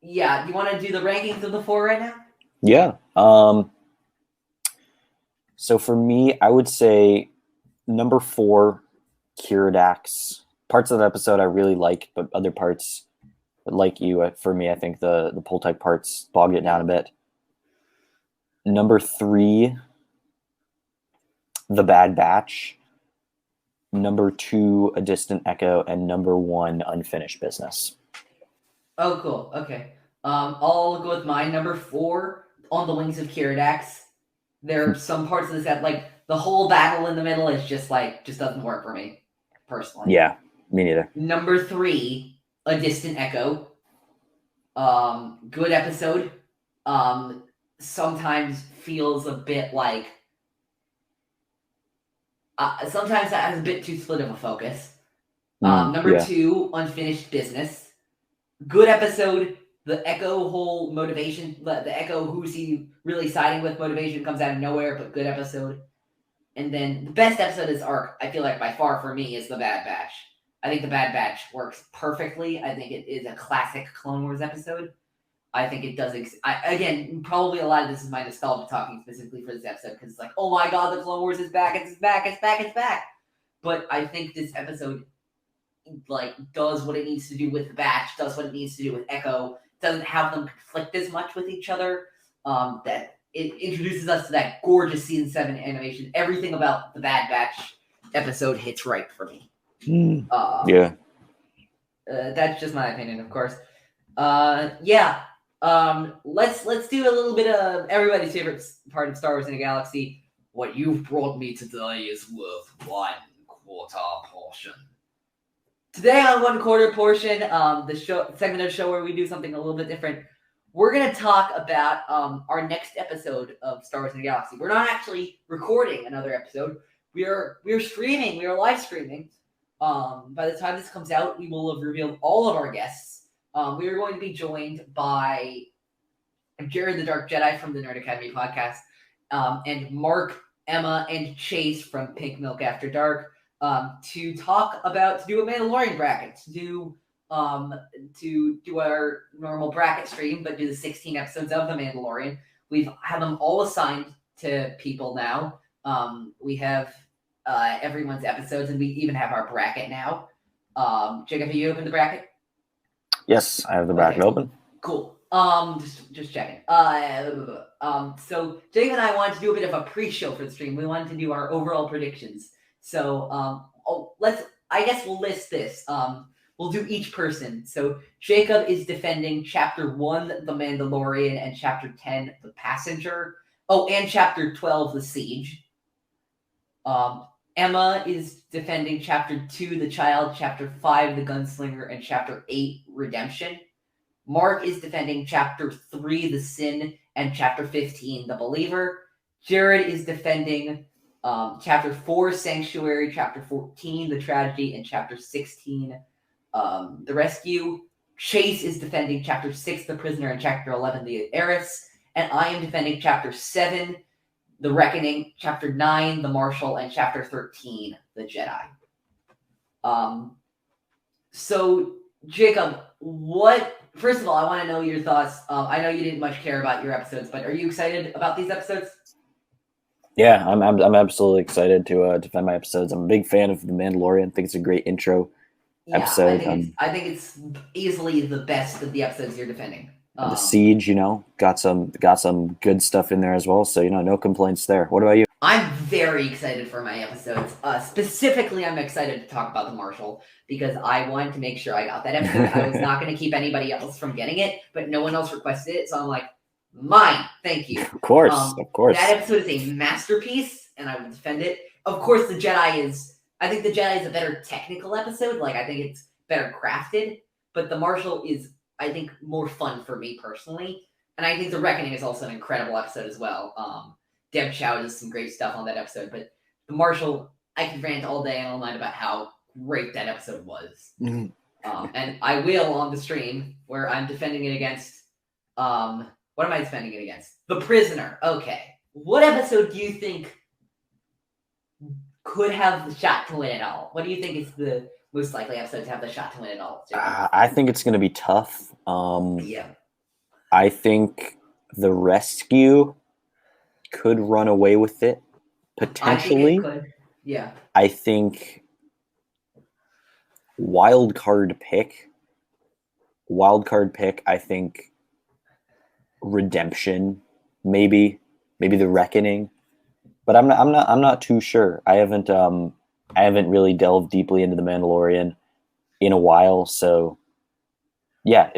yeah, do you want to do the rankings of the 4 right now? Yeah. So for me, I would say number 4, Keeradaks. Parts of the episode I really like, but other parts, like you, for me, I think the pull type parts bogged it down a bit. Number 3, The Bad Batch. Number 2, A Distant Echo, and number 1, Unfinished Business. Oh, cool. Okay. I'll go with mine. Number 4, On the Wings of Keeradaks. There are some parts of this that, like, the whole battle in the middle is just doesn't work for me, personally. Yeah, me neither. Number 3, A Distant Echo. Good episode. Sometimes feels a bit like sometimes that has a bit too split of a focus. Number 2, Unfinished Business. Good episode. The Echo whole motivation, the Echo who's he really siding with motivation comes out of nowhere, but good episode. And then the best episode of this arc, I feel like by far for me, is The Bad Batch. I think the Bad Batch works perfectly. I think it is a classic Clone Wars episode. I think it does. Again, probably a lot of this is my nostalgia talking specifically for this episode because it's like, oh my god, the Clone Wars is back! It's back! It's back! It's back! But I think this episode does what it needs to do with the Batch, does what it needs to do with Echo. Doesn't have them conflict as much with each other. That it introduces us to that gorgeous season 7 animation. Everything about the Bad Batch episode hits right for me. That's just my opinion, of course. Let's do a little bit of everybody's favorite part of Star Wars in a Galaxy. What you've brought me today is worth 1/4 portion. Today on 1/4 portion, the segment of the show where we do something a little bit different. We're gonna talk about our next episode of Star Wars in a Galaxy. We're not actually recording another episode. We are streaming. We are live streaming. By the time this comes out, we will have revealed all of our guests. We are going to be joined by Jared the Dark Jedi from the Nerd Academy podcast, and Mark, Emma, and Chase from Pink Milk After Dark to do a Mandalorian bracket, to do our normal bracket stream, but do the 16 episodes of The Mandalorian. We've had them all assigned to people now. We have everyone's episodes, and we even have our bracket now. Jacob, have you opened the bracket? Yes, I have the bracket open. Cool. Just checking. So Jacob and I wanted to do a bit of a pre-show for the stream. We wanted to do our overall predictions. So I guess we'll list this. We'll do each person. So Jacob is defending Chapter 1, The Mandalorian, and Chapter 10, The Passenger. Oh, and Chapter 12, The Siege. Emma is defending Chapter 2, The Child, Chapter 5, The Gunslinger, and Chapter 8, Redemption. Mark is defending Chapter 3, The Sin, and Chapter 15, The Believer. Jared is defending Chapter 4, Sanctuary, Chapter 14, The Tragedy, and Chapter 16, The Rescue. Chase is defending Chapter 6, The Prisoner, and Chapter 11, The Heiress. And I am defending Chapter 7, The Reckoning, Chapter 9, The Marshal, and Chapter 13, The Jedi. So, Jacob, first of all, I want to know your thoughts. I know you didn't much care about your episodes, but are you excited about these episodes? Yeah, I'm absolutely excited to defend my episodes. I'm a big fan of The Mandalorian. I think it's a great intro episode. I think it's easily the best of the episodes you're defending. The Siege, got some good stuff in there as well. So, no complaints there. What about you? I'm very excited for my episodes. Specifically, I'm excited to talk about the Marshal because I wanted to make sure I got that episode. I was not going to keep anybody else from getting it, but no one else requested it. So I'm like, mine. Thank you. Of course. That episode is a masterpiece, and I will defend it. Of course, I think the Jedi is a better technical episode. I think it's better crafted, but the Marshal is, I think, more fun for me personally. And I think The Reckoning is also an incredible episode as well. Deb Chow does some great stuff on that episode, but The Marshal, I can rant all day and all night about how great that episode was. Mm-hmm. And I will on the stream where I'm defending it against, what am I defending it against? The Prisoner. Okay. What episode do you think could have the shot to win it all? What do you think is the most likely episode to have the shot to win it all? I think it's going to be tough. Yeah. I think The Rescue could run away with it, potentially. I think it could. Yeah. I think wildcard pick, I think Redemption, maybe The Reckoning. But I'm not too sure. I haven't really delved deeply into The Mandalorian in a while, so yeah,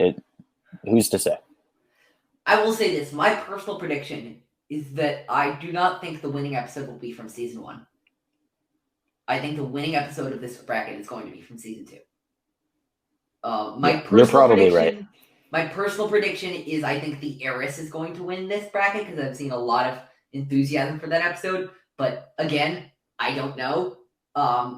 who's to say? I will say this. My personal prediction is that I do not think the winning episode will be from season 1. I think the winning episode of this bracket is going to be from season 2. You're probably right. My personal prediction is I think the Heiress is going to win this bracket because I've seen a lot of enthusiasm for that episode. But again, I don't know.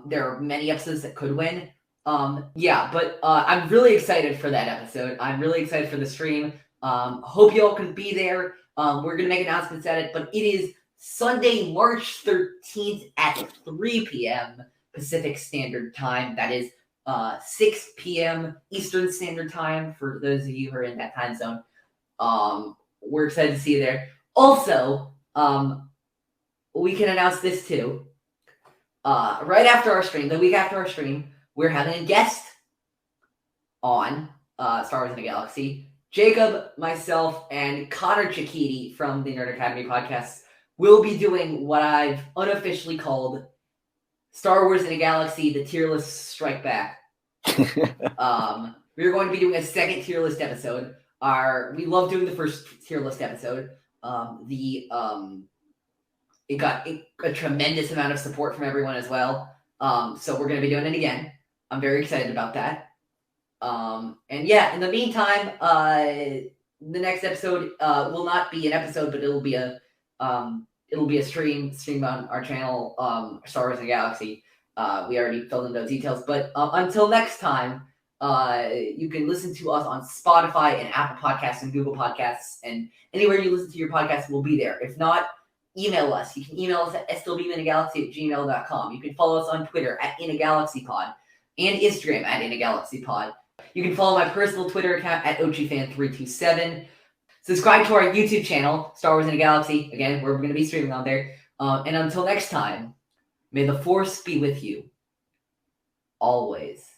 There are many episodes that could win. I'm really excited for that episode. I'm really excited for the stream. Hope you all can be there. We're going to make announcements at it, but it is Sunday, March 13th at 3 p.m. Pacific Standard Time. That is 6 p.m. Eastern Standard Time for those of you who are in that time zone. We're excited to see you there. Also, we can announce this too. Right after our stream, the week after our stream, we're having a guest on Star Wars in the Galaxy. Jacob, myself, and Connor Chikiti from the Nerd Academy podcast will be doing what I've unofficially called Star Wars in a Galaxy, the tier list strike back. We're going to be doing a second tier list episode. We love doing the first tier list episode. It got a tremendous amount of support from everyone as well. So we're going to be doing it again. I'm very excited about that. And yeah, in the meantime, the next episode will not be an episode, but it'll be a stream on our channel, Star Wars in the Galaxy. We already filled in those details, but until next time, you can listen to us on Spotify and Apple Podcasts and Google Podcasts, and anywhere you listen to your podcast, we'll be there. If not, email us. You can email us at stlbeaminagalaxy@gmail.com. You can follow us on Twitter at InAGalaxyPod and Instagram at InAGalaxyPod. You can follow my personal Twitter account at OchiFan327. Subscribe to our YouTube channel, Star Wars in a Galaxy. Again, we're going to be streaming on there. And until next time, may the Force be with you. Always.